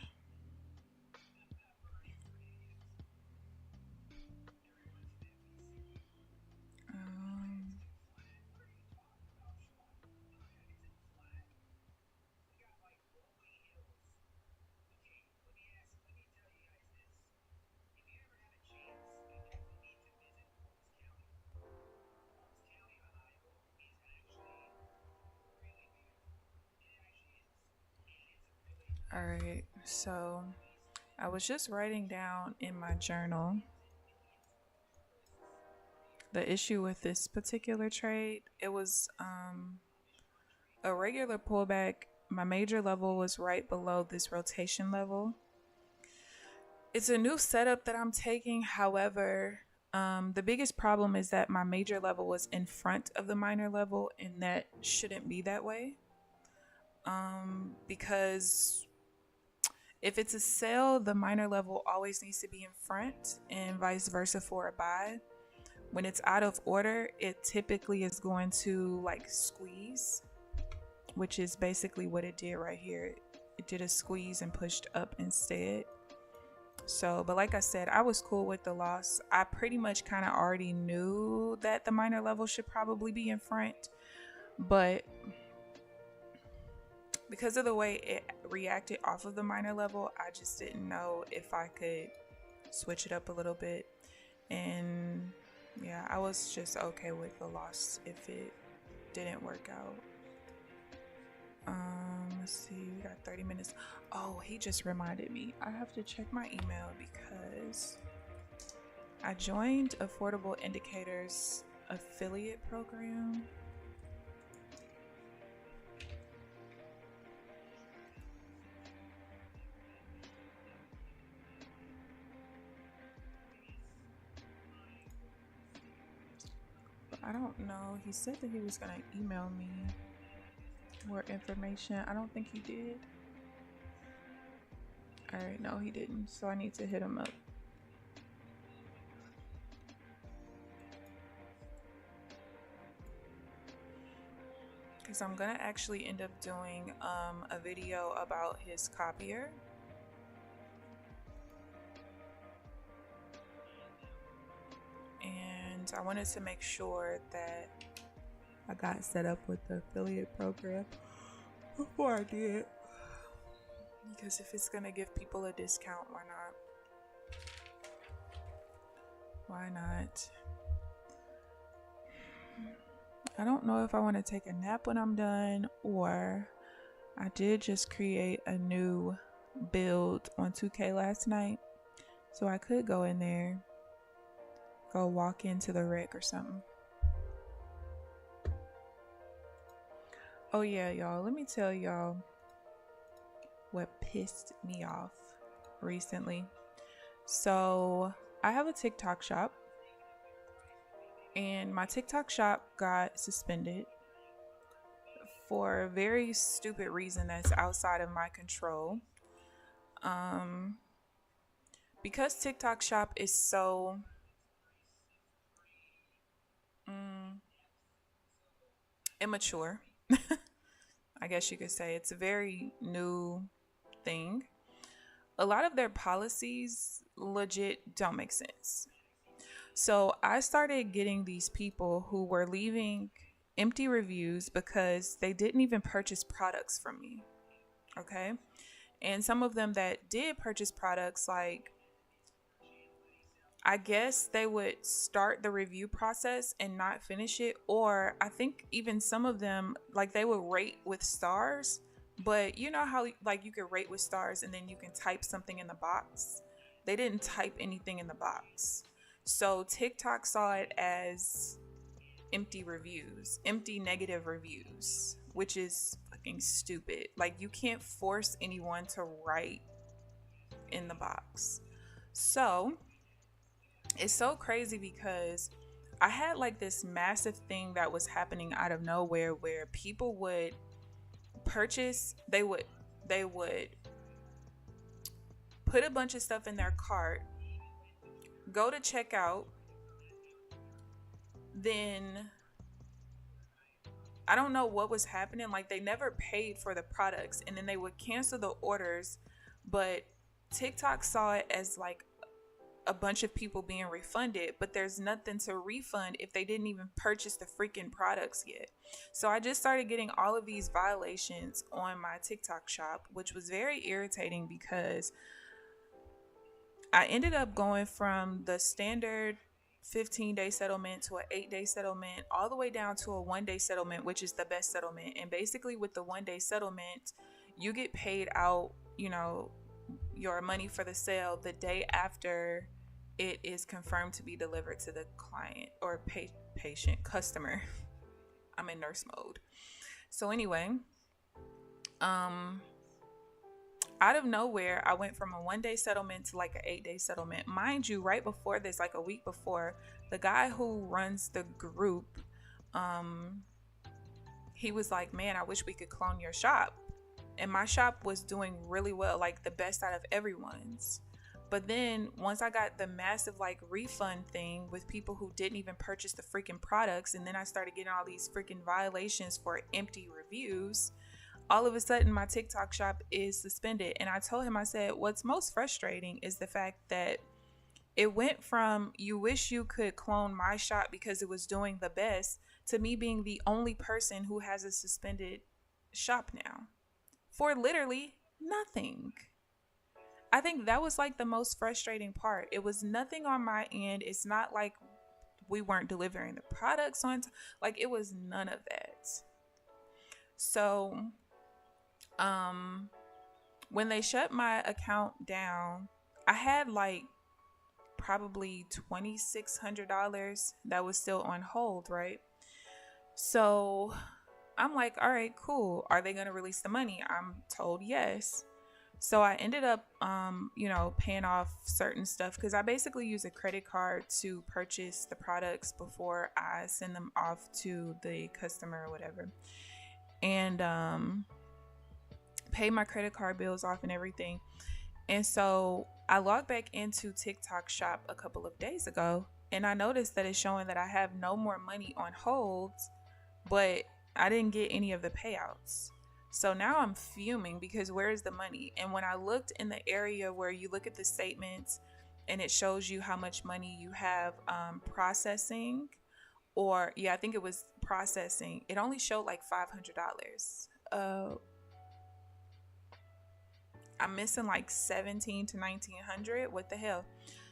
All right, so I was just writing down in my journal the issue with this particular trade. It was a regular pullback. My major level was right below this rotation level. It's a new setup that I'm taking. However, the biggest problem is that my major level was in front of the minor level, and that shouldn't be that way. Because if it's a sell, the minor level always needs to be in front, and vice versa for a buy. When it's out of order, it typically is going to like squeeze, which is basically what it did right here. It did a squeeze and pushed up instead. So, but like I said, I was cool with the loss. I pretty much kind of already knew that the minor level should probably be in front, but because of the way it reacted off of the minor level, I just didn't know if I could switch it up a little bit. And yeah, I was just okay with the loss if it didn't work out. Let's see, we got 30 minutes. Oh, he just reminded me. I have to check my email because I joined Affordable Indicators affiliate program. I don't know. He said that he was going to email me more information. I don't think he did. Alright, no, he didn't. So I need to hit him up. Because I'm going to actually end up doing a video about his copier. And I wanted to make sure that I got set up with the affiliate program before I did. Because if it's gonna give people a discount, why not? Why not? I don't know if I want to take a nap when I'm done, or I did just create a new build on 2K last night, so I could go in there go walk into the wreck or something. Oh yeah, y'all, let me tell y'all what pissed me off recently. So I have a TikTok shop, and my TikTok shop got suspended for a very stupid reason that's outside of my control. Because TikTok shop is so immature, I guess you could say. It's a very new thing. A lot of their policies legit don't make sense. So I started getting these people who were leaving empty reviews because they didn't even purchase products from me. Okay. And some of them that did purchase products, like, I guess they would start the review process and not finish it. Or I think even some of them, like, they would rate with stars. But you know how, like, you could rate with stars and then you can type something in the box? They didn't type anything in the box. So TikTok saw it as empty reviews, empty negative reviews, which is fucking stupid. Like, you can't force anyone to write in the box. So it's so crazy because I had like this massive thing that was happening out of nowhere where people would purchase, they would put a bunch of stuff in their cart, go to checkout, then I don't know what was happening. Like, they never paid for the products, and then they would cancel the orders. But TikTok saw it as like a bunch of people being refunded, but there's nothing to refund if they didn't even purchase the freaking products yet. So I just started getting all of these violations on my TikTok shop, which was very irritating because I ended up going from the standard 15-day settlement to an 8-day settlement, all the way down to a 1-day settlement, which is the best settlement. And basically with the 1-day settlement, you get paid out, your money for the sale the day after it is confirmed to be delivered to the client or patient, customer. I'm in nurse mode. So anyway, out of nowhere, I went from a 1-day settlement to like an 8-day settlement. Mind you, right before this, like a week before, the guy who runs the group, he was like, man, I wish we could clone your shop. And my shop was doing really well, like the best out of everyone's. But then once I got the massive like refund thing with people who didn't even purchase the freaking products, and then I started getting all these freaking violations for empty reviews, all of a sudden my TikTok shop is suspended. And I told him, I said, what's most frustrating is the fact that it went from you wish you could clone my shop because it was doing the best to me being the only person who has a suspended shop now for literally nothing. I think that was like the most frustrating part. It was nothing on my end. It's not like we weren't delivering the products on time. Like, it was none of that. So when they shut my account down, I had like probably $2,600 that was still on hold, right? So I'm like, all right, cool. Are they going to release the money? I'm told yes. So I ended up, paying off certain stuff because I basically use a credit card to purchase the products before I send them off to the customer or whatever. And pay my credit card bills off and everything. And so I logged back into TikTok shop a couple of days ago, and I noticed that it's showing that I have no more money on holds, but I didn't get any of the payouts. So now I'm fuming because where is the money? And when I looked in the area where you look at the statements and it shows you how much money you have processing, or I think it was processing, it only showed like $500. I'm missing like $1,700 to $1,900. What the hell?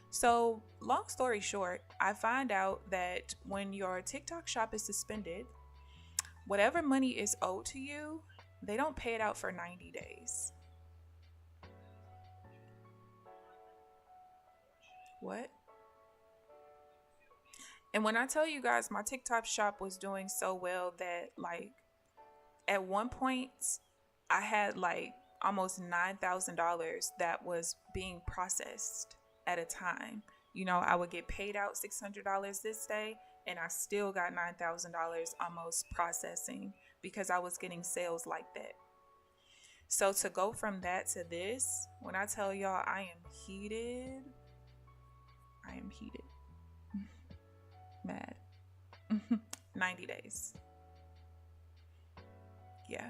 So long story short, I find out that when your TikTok shop is suspended, whatever money is owed to you, they don't pay it out for 90 days. What? And when I tell you guys, my TikTok shop was doing so well that like at one point I had like almost $9,000 that was being processed at a time. You know, I would get paid out $600 this day and I still got $9,000 almost processing because I was getting sales like that. So to go from that to this, when I tell y'all I am heated, I am heated. Mad. 90 days. Yeah.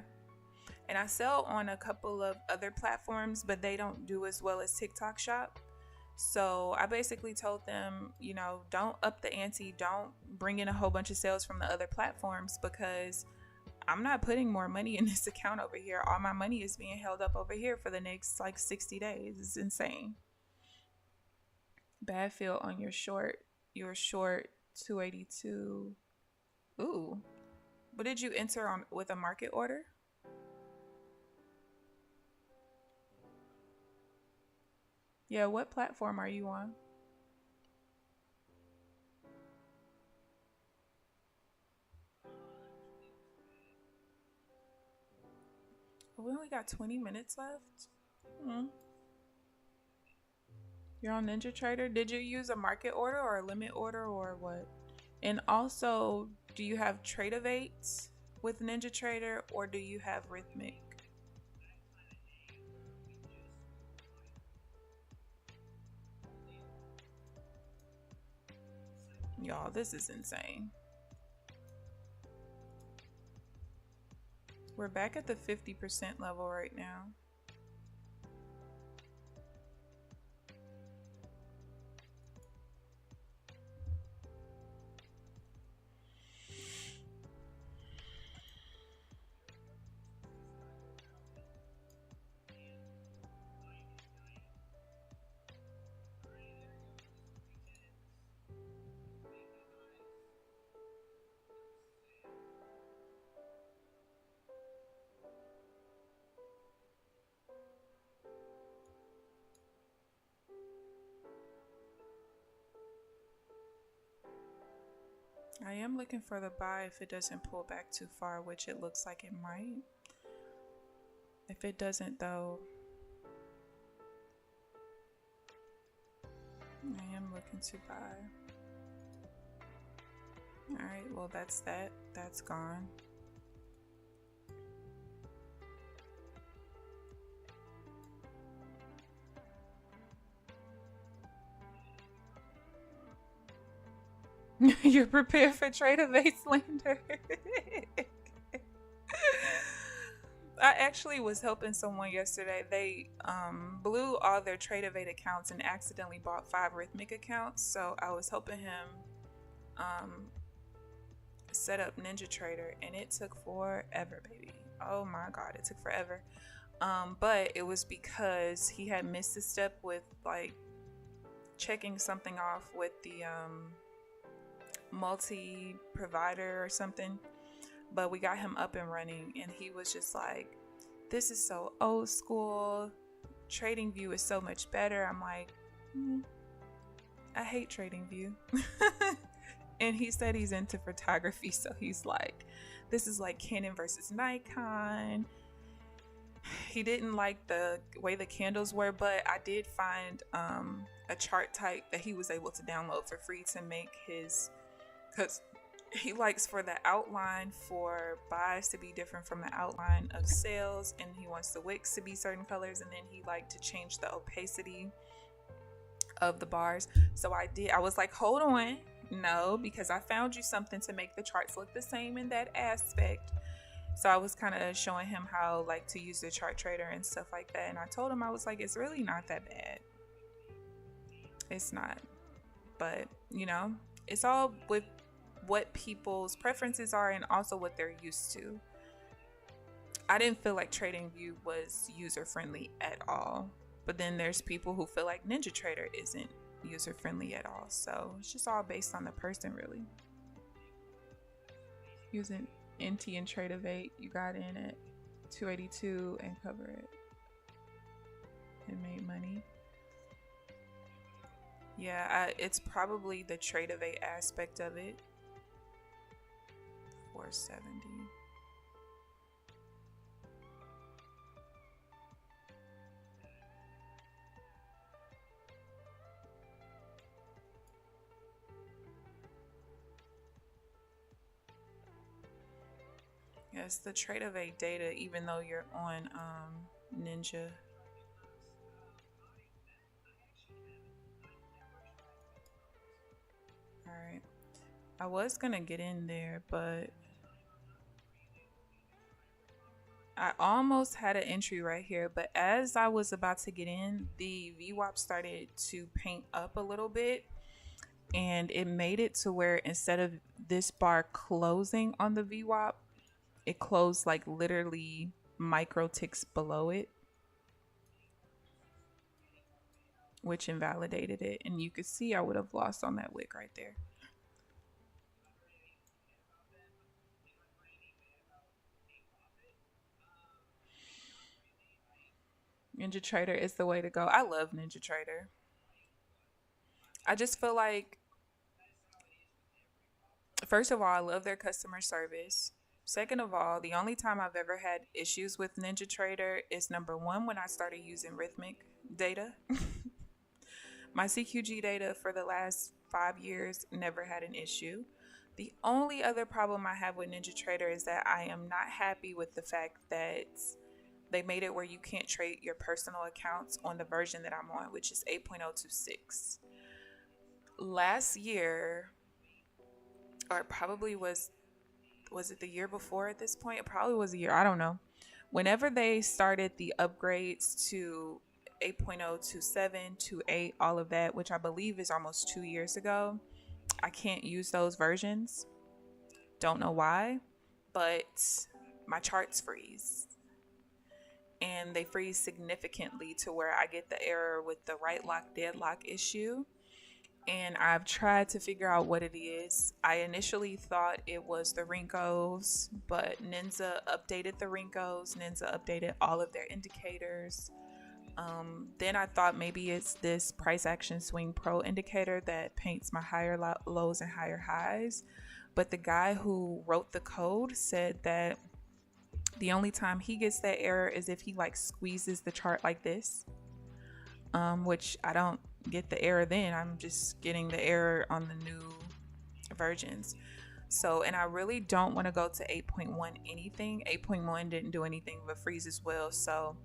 And I sell on a couple of other platforms, but they don't do as well as TikTok Shop. So I basically told them, you know, don't up the ante, don't bring in a whole bunch of sales from the other platforms because I'm not putting more money in this account over here. All my money is being held up over here for the next like 60 days. It's insane. Bad feel on your short. You're short 282. Ooh. What did you enter on with a market order? Yeah, what platform are you on? We only got 20 minutes left. Hmm. You're on NinjaTrader. Did you use a market order or a limit order or what? And also, do you have Trading with NinjaTrader or do you have Rhythmic? Y'all, this is insane. We're back at the 50% level right now. I am looking for the buy if it doesn't pull back too far, which it looks like it might. If it doesn't though, I am looking to buy. Alright, well that's that. That's gone. You're prepared for Trader-based slander. I actually was helping someone yesterday. They blew all their Trader-Vate accounts and accidentally bought 5 Rhythmic accounts. So I was helping him set up NinjaTrader, and it took forever, baby. Oh my god, it took forever. But it was because he had missed a step with like checking something off with the multi-provider or something. But we got him up and running, and he was just like, this is so old school. TradingView is so much better. I'm like, I hate TradingView. And he said he's into photography, so he's like, this is like Canon versus Nikon. He didn't like the way the candles were, but I did find a chart type that he was able to download for free to make his, because he likes for the outline for buys to be different from the outline of sales, and he wants the wicks to be certain colors, and then he liked to change the opacity of the bars. So I was like, hold on, no, because I found you something to make the charts look the same in that aspect. So I was kind of showing him how like to use the chart trader and stuff like that, and I told him, I was like, it's really not that bad. It's not, but you know, it's all with what people's preferences are and also what they're used to. I didn't feel like TradingView was user friendly at all, but then there's people who feel like NinjaTrader isn't user friendly at all. So it's just all based on the person, really. Using NT and Trader-Vate, you got in at 282 and cover it and made money. Yeah, it's probably the trade of a aspect of it. 470. Yes, the trade of a data, even though you're on Ninja. All right. I was gonna get in there, but I almost had an entry right here. But as I was about to get in, the VWAP started to paint up a little bit, and it made it to where instead of this bar closing on the VWAP, it closed like literally micro ticks below it, which invalidated it. And you could see I would have lost on that wick right there. NinjaTrader is the way to go. I love NinjaTrader. I just feel like, first of all, I love their customer service. Second of all, the only time I've ever had issues with NinjaTrader is number one, when I started using Rhythmic data. My CQG data for the last 5 years never had an issue. The only other problem I have with NinjaTrader is that I am not happy with the fact that they made it where you can't trade your personal accounts on the version that I'm on, which is 8.026. Last year, or it probably was it the year before at this point? It probably was a year. I don't know. Whenever they started the upgrades to 8.027 to 8, all of that, which I believe is almost 2 years ago, I can't use those versions. Don't know why, but my charts freeze. And they freeze significantly to where I get the error with the right lock deadlock issue. And I've tried to figure out what it is. I initially thought it was the Rinkos, but Ninja updated the Rinkos. Ninja updated all of their indicators. Then I thought maybe it's this price action swing pro indicator that paints my higher lows and higher highs. But the guy who wrote the code said that the only time he gets that error is if he like squeezes the chart like this, which I don't get the error then. I'm just getting the error on the new versions. So, and I really don't want to go to 8.1 anything. 8.1 didn't do anything but freeze as well. So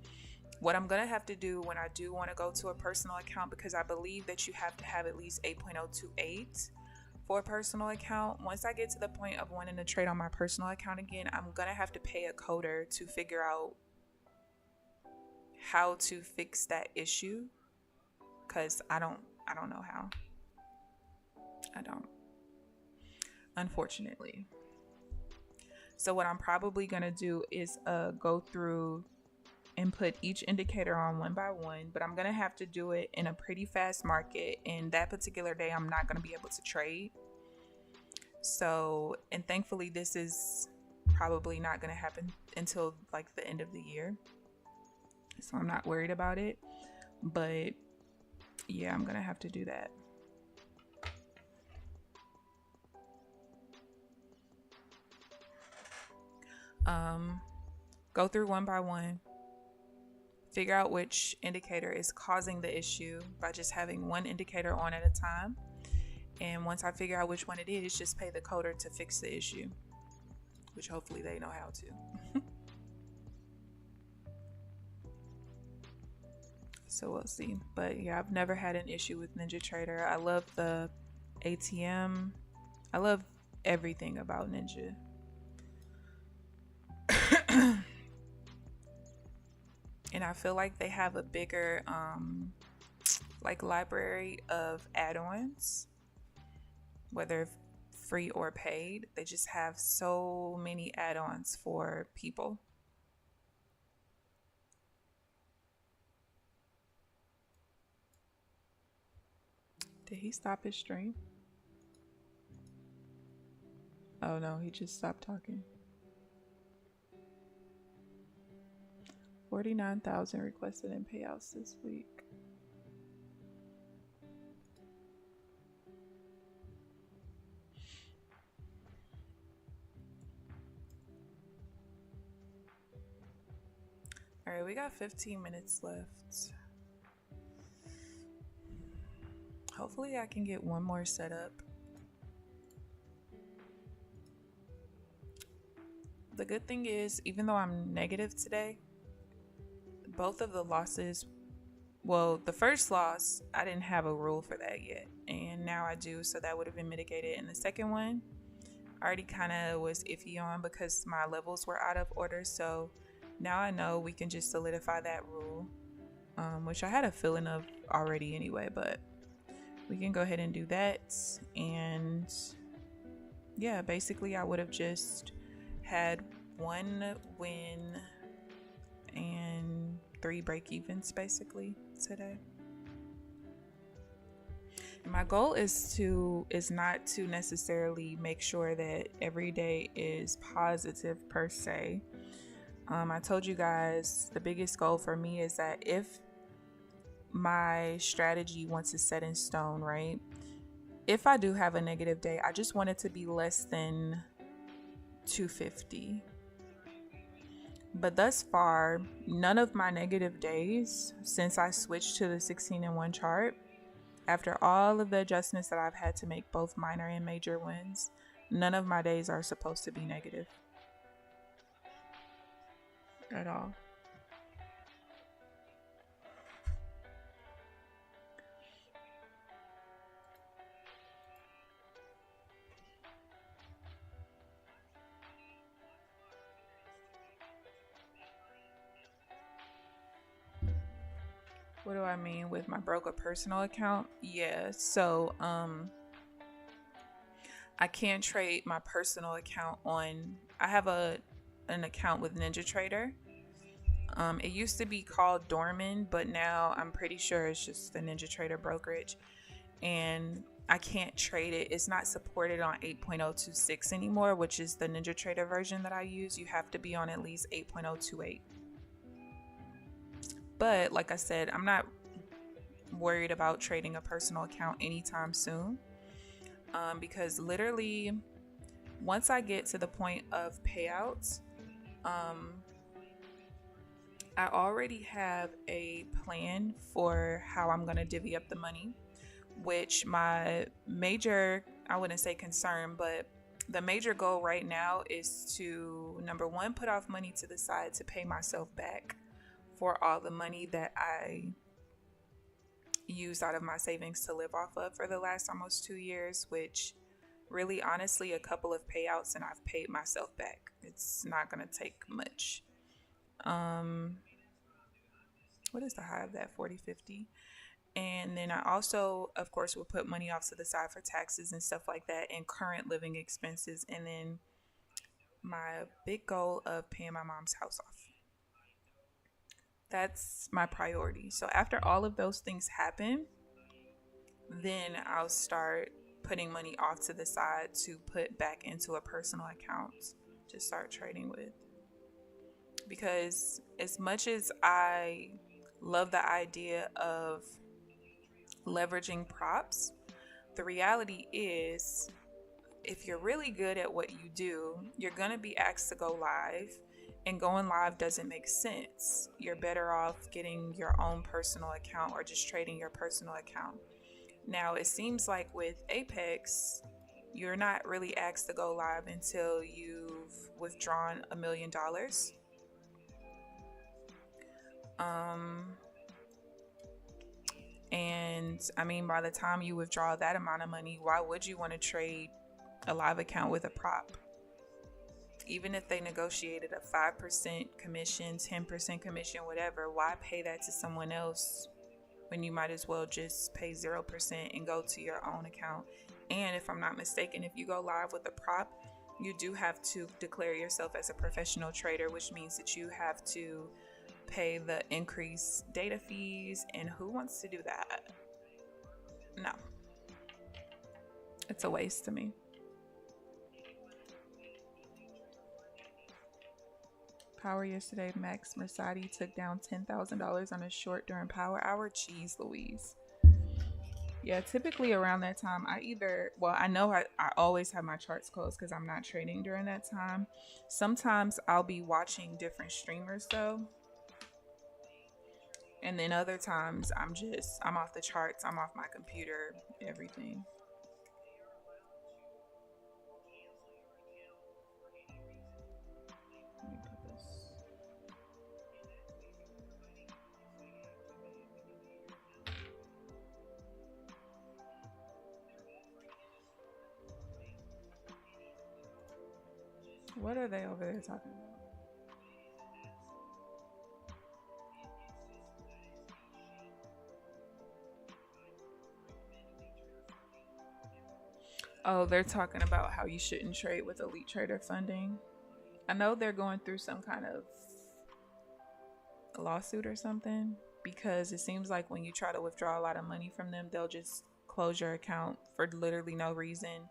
what I'm going to have to do when I do want to go to a personal account, because I believe that you have to have at least 8.028 for a personal account. Once I get to the point of wanting to trade on my personal account again, I'm going to have to pay a coder to figure out how to fix that issue, because I don't know how. I don't, unfortunately. So what I'm probably going to do is go through and put each indicator on one by one, but I'm going to have to do it in a pretty fast market, and that particular day I'm not going to be able to trade. So, and thankfully this is probably not going to happen until like the end of the year, so I'm not worried about it. But yeah, I'm going to have to do that. Go through one by one, figure out which indicator is causing the issue by just having one indicator on at a time. And once I figure out which one it is, just pay the coder to fix the issue, which hopefully they know how to. So we'll see. But yeah, I've never had an issue with NinjaTrader. I love the ATM. I love everything about Ninja. And I feel like they have a bigger like library of add-ons, whether free or paid. They just have so many add-ons for people. Did he stop his stream? Oh no, he just stopped talking. 49,000 requested in payouts this week. right, we got 15 minutes left. Hopefully I can get one more set up. The good thing is, even though I'm negative today, both of the losses, well, the first loss, I didn't have a rule for that yet, and now I do, so that would have been mitigated. And the second one, I already kind of was iffy on because my levels were out of order, so now I know we can just solidify that rule, which I had a feeling of already anyway, but we can go ahead and do that. And yeah, basically I would have just had one win and 3 break-evens basically today. My goal is not to necessarily make sure that every day is positive per se. I told you guys the biggest goal for me is that if my strategy once is set in stone, right? If I do have a negative day, I just want it to be less than 250. But thus far, none of my negative days since I switched to the 16-in-1 chart, after all of the adjustments that I've had to make, both minor and major wins, none of my days are supposed to be negative at all. What do I mean with my broker personal account? Yeah, so I can't trade my personal account on, I have an account with NinjaTrader. It used to be called Dorman, but now I'm pretty sure it's just the NinjaTrader brokerage, and I can't trade it. It's not supported on 8.026 anymore, which is the NinjaTrader version that I use. You have to be on at least 8.028. But like I said, I'm not worried about trading a personal account anytime soon, because literally once I get to the point of payouts, I already have a plan for how I'm going to divvy up the money, which my major, I wouldn't say concern, but the major goal right now is to, number one, put off money to the side to pay myself back for all the money that I used out of my savings to live off of for the last almost 2 years, which really honestly a couple of payouts and I've paid myself back. It's not going to take much. What is the high of that? 40.50. And then I also, of course, will put money off to the side for taxes and stuff like that and current living expenses. And then my big goal of paying my mom's house off. That's my priority. So after all of those things happen, then I'll start putting money off to the side to put back into a personal account to start trading with. Because as much as I love the idea of leveraging props, the reality is if you're really good at what you do, you're going to be asked to go live, and going live doesn't make sense. You're better off getting your own personal account or just trading your personal account. Now, it seems like with Apex, you're not really asked to go live until you've withdrawn $1 million. And I mean, by the time you withdraw that amount of money, why would you want to trade a live account with a prop? Even if they negotiated a 5% commission, 10% commission, whatever, why pay that to someone else when you might as well just pay 0% and go to your own account? And if I'm not mistaken, if you go live with a prop, you do have to declare yourself as a professional trader, which means that you have to pay the increased data fees. And who wants to do that? No. It's a waste to me. Power yesterday, Max Mercedes took down $10,000 on a short during power hour. Jeez Louise. Yeah, typically around that time, I know I always have my charts closed because I'm not trading during that time. Sometimes I'll be watching different streamers though. And then other times I'm off the charts, I'm off my computer, everything. Let me put this. What are they over there talking about? Oh, they're talking about how you shouldn't trade with Elite Trader funding. I know they're going through some kind of lawsuit or something, because it seems like when you try to withdraw a lot of money from them, they'll just close your account for literally no reason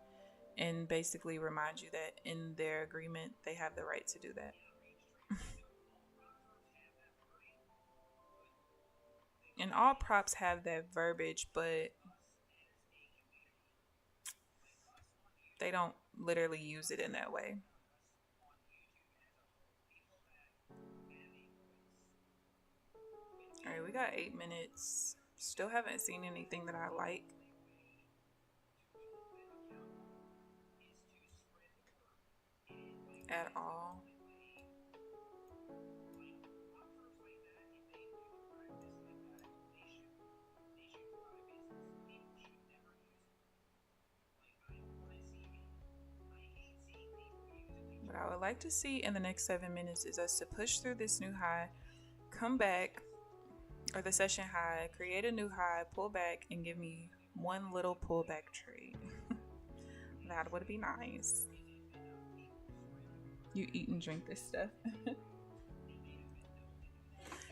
and basically remind you that in their agreement they have the right to do that. And all props have that verbiage, but they don't literally use it in that way. All right, we got 8 minutes. Still haven't seen anything that I like at all. What I would like to see in the next 7 minutes is us to push through this new high, come back, or the session high, create a new high, pull back, and give me one little pullback trade. That would be nice. You eat and drink this stuff.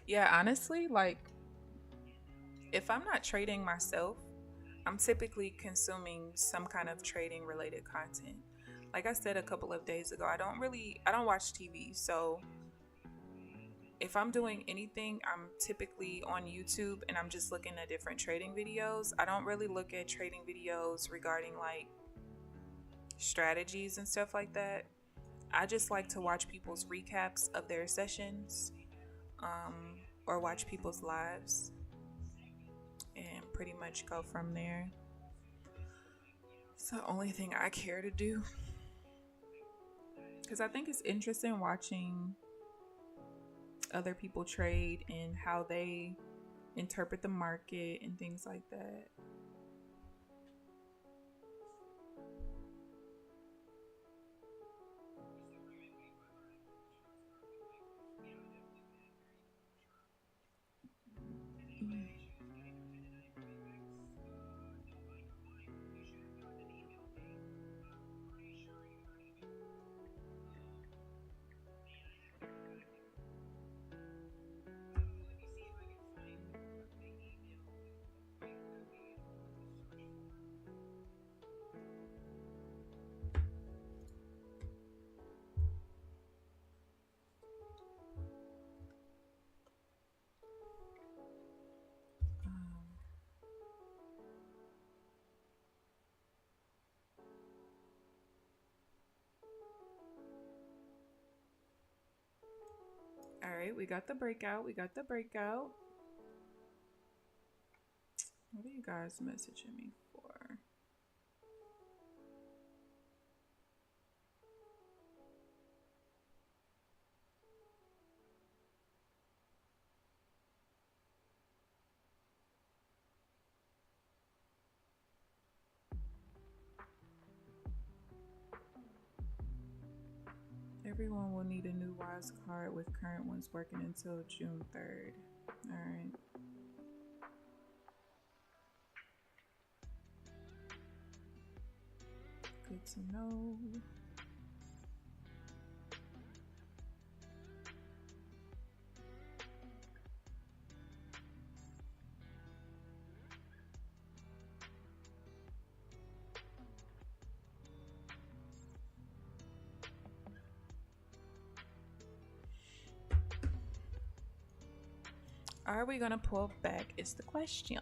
Yeah, honestly, like, if I'm not trading myself, I'm typically consuming some kind of trading related content. Like I said a couple of days ago, I don't watch TV. So if I'm doing anything, I'm typically on YouTube and I'm just looking at different trading videos. I don't really look at trading videos regarding like strategies and stuff like that. I just like to watch people's recaps of their sessions, or watch people's lives and pretty much go from there. It's the only thing I care to do, because I think it's interesting watching other people trade and how they interpret the market and things like that. All right, we got the breakout. We got the breakout. What are you guys messaging me for? Everyone will need a new Wise card with current ones working until June 3rd. All right. Good to know. Are we gonna pull back is the question.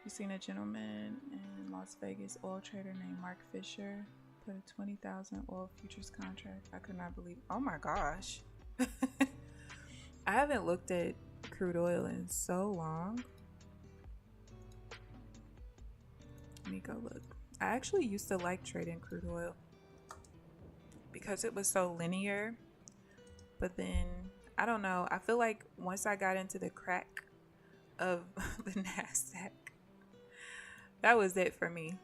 You seen a gentleman in Las Vegas, oil trader named Mark Fisher, put a 20,000 oil futures contract. I could not believe. Oh my gosh. I haven't looked at crude oil in so long. Let me go look. I actually used to like trading crude oil because it was so linear. But then, I don't know. I feel like once I got into the crack of the Nasdaq, that was it for me.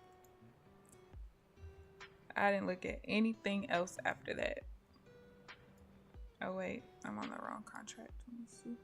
I didn't look at anything else after that. Oh wait, I'm on the wrong contract. Let me see.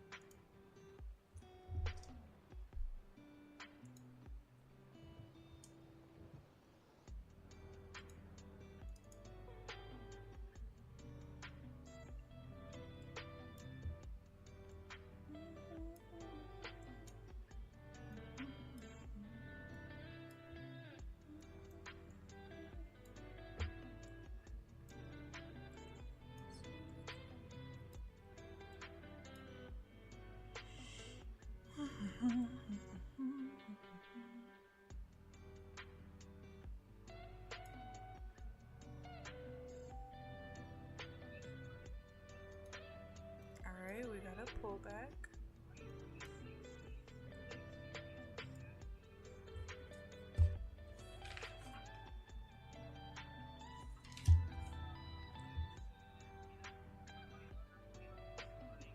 Alright, we got a pullback.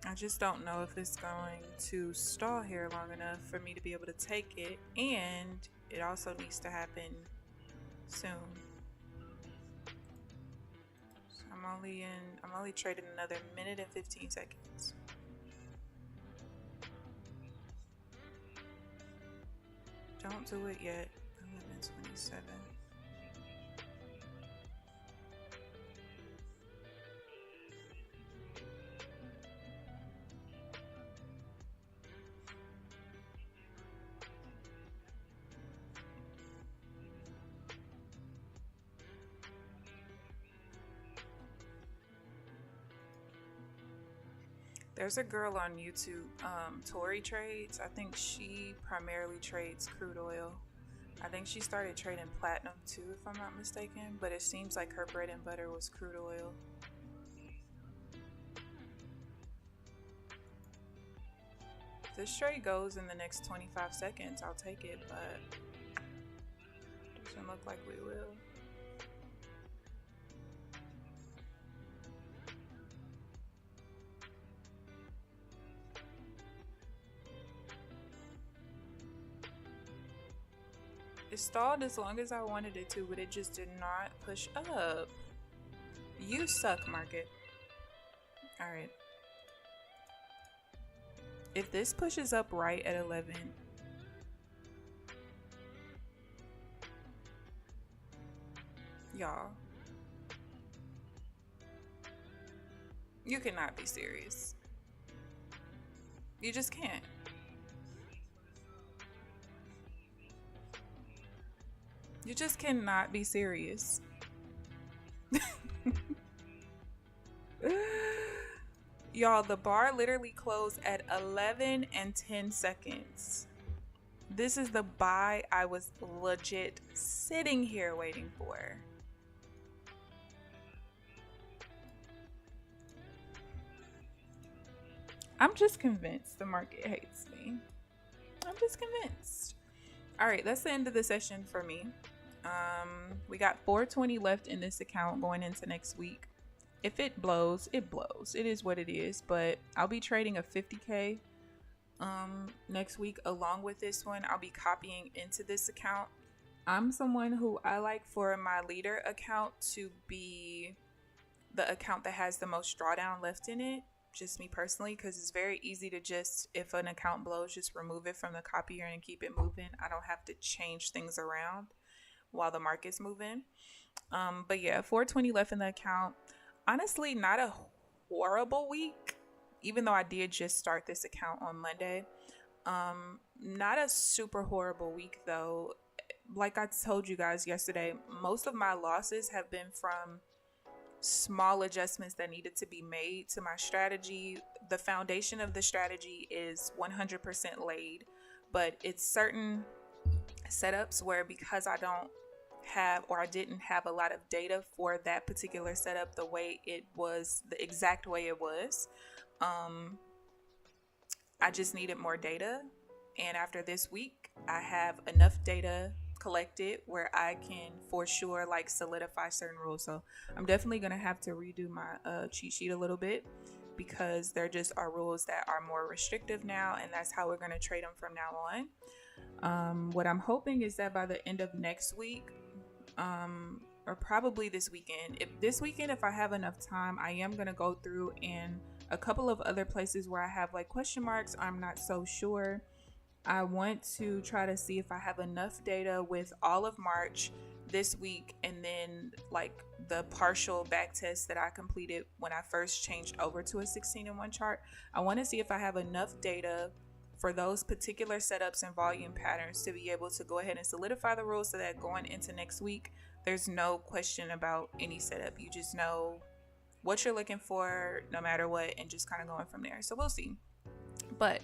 I just don't know if it's going to stall here long enough for me to be able to take it, and it also needs to happen soon. So I'm only trading another minute and 15 seconds. Don't do it yet. 11:27. There's a girl on YouTube, Tori Trades. I think she primarily trades crude oil. I think she started trading platinum too, if I'm not mistaken, but it seems like her bread and butter was crude oil. If this trade goes in the next 25 seconds, I'll take it, but doesn't look like we will. It stalled as long as I wanted it to, but it just did not push up. You suck, market. Alright. If this pushes up right at 11, y'all, you cannot be serious. You just can't. You just cannot be serious. Y'all, the bar literally closed at 11 and 10 seconds. This is the buy I was legit sitting here waiting for. I'm just convinced the market hates me. I'm just convinced. All right, that's the end of the session for me. We got 420 left in this account going into next week. If it blows, it blows. It is what it is, but I'll be trading a 50K next week along with this one. I'll be copying into this account. I'm someone who I like for my leader account to be the account that has the most drawdown left in it. Just me personally, because it's very easy to just, if an account blows, just remove it from the copier and keep it moving. I don't have to change things around while the market's moving. But yeah, 420 left in the account. Honestly, not a horrible week, even though I did just start this account on Monday. Not a super horrible week though. Like I told you guys yesterday, most of my losses have been from small adjustments that needed to be made to my strategy. The foundation of the strategy is 100% laid, but it's certain setups where, because I don't have, or I didn't have a lot of data for that particular setup, the way it was, the exact way it was, I just needed more data. And after this week, I have enough data collected where I can for sure like solidify certain rules. So I'm definitely going to have to redo my cheat sheet a little bit, because there just are rules that are more restrictive now, and that's how we're going to trade them from now on. What I'm hoping is that by the end of next week, or probably this weekend, if I have enough time, I am going to go through and a couple of other places where I have like question marks, I'm not so sure. I want to try to see if I have enough data with all of March this week, and then like the partial back test that I completed when I first changed over to a 16-in-1 chart. I want to see if I have enough data for those particular setups and volume patterns to be able to go ahead and solidify the rules, so that going into next week, there's no question about any setup. You just know what you're looking for no matter what, and just kind of going from there. So we'll see. But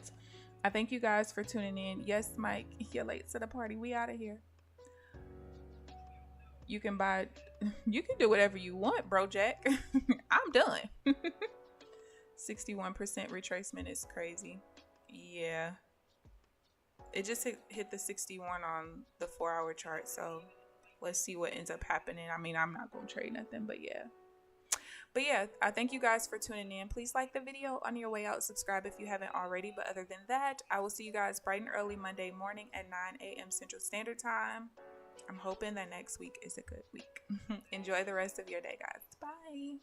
I thank you guys for tuning in. Yes, Mike, you're late to the party. We out of here. You can do whatever you want, bro, Jack. I'm done. 61% retracement is crazy. Yeah. It just hit the 61 on the 4-hour chart. So let's see what ends up happening. I mean, I'm not going to trade nothing, but yeah. But yeah, I thank you guys for tuning in. Please like the video on your way out. Subscribe if you haven't already. But other than that, I will see you guys bright and early Monday morning at 9 a.m. Central Standard Time. I'm hoping that next week is a good week. Enjoy the rest of your day, guys. Bye.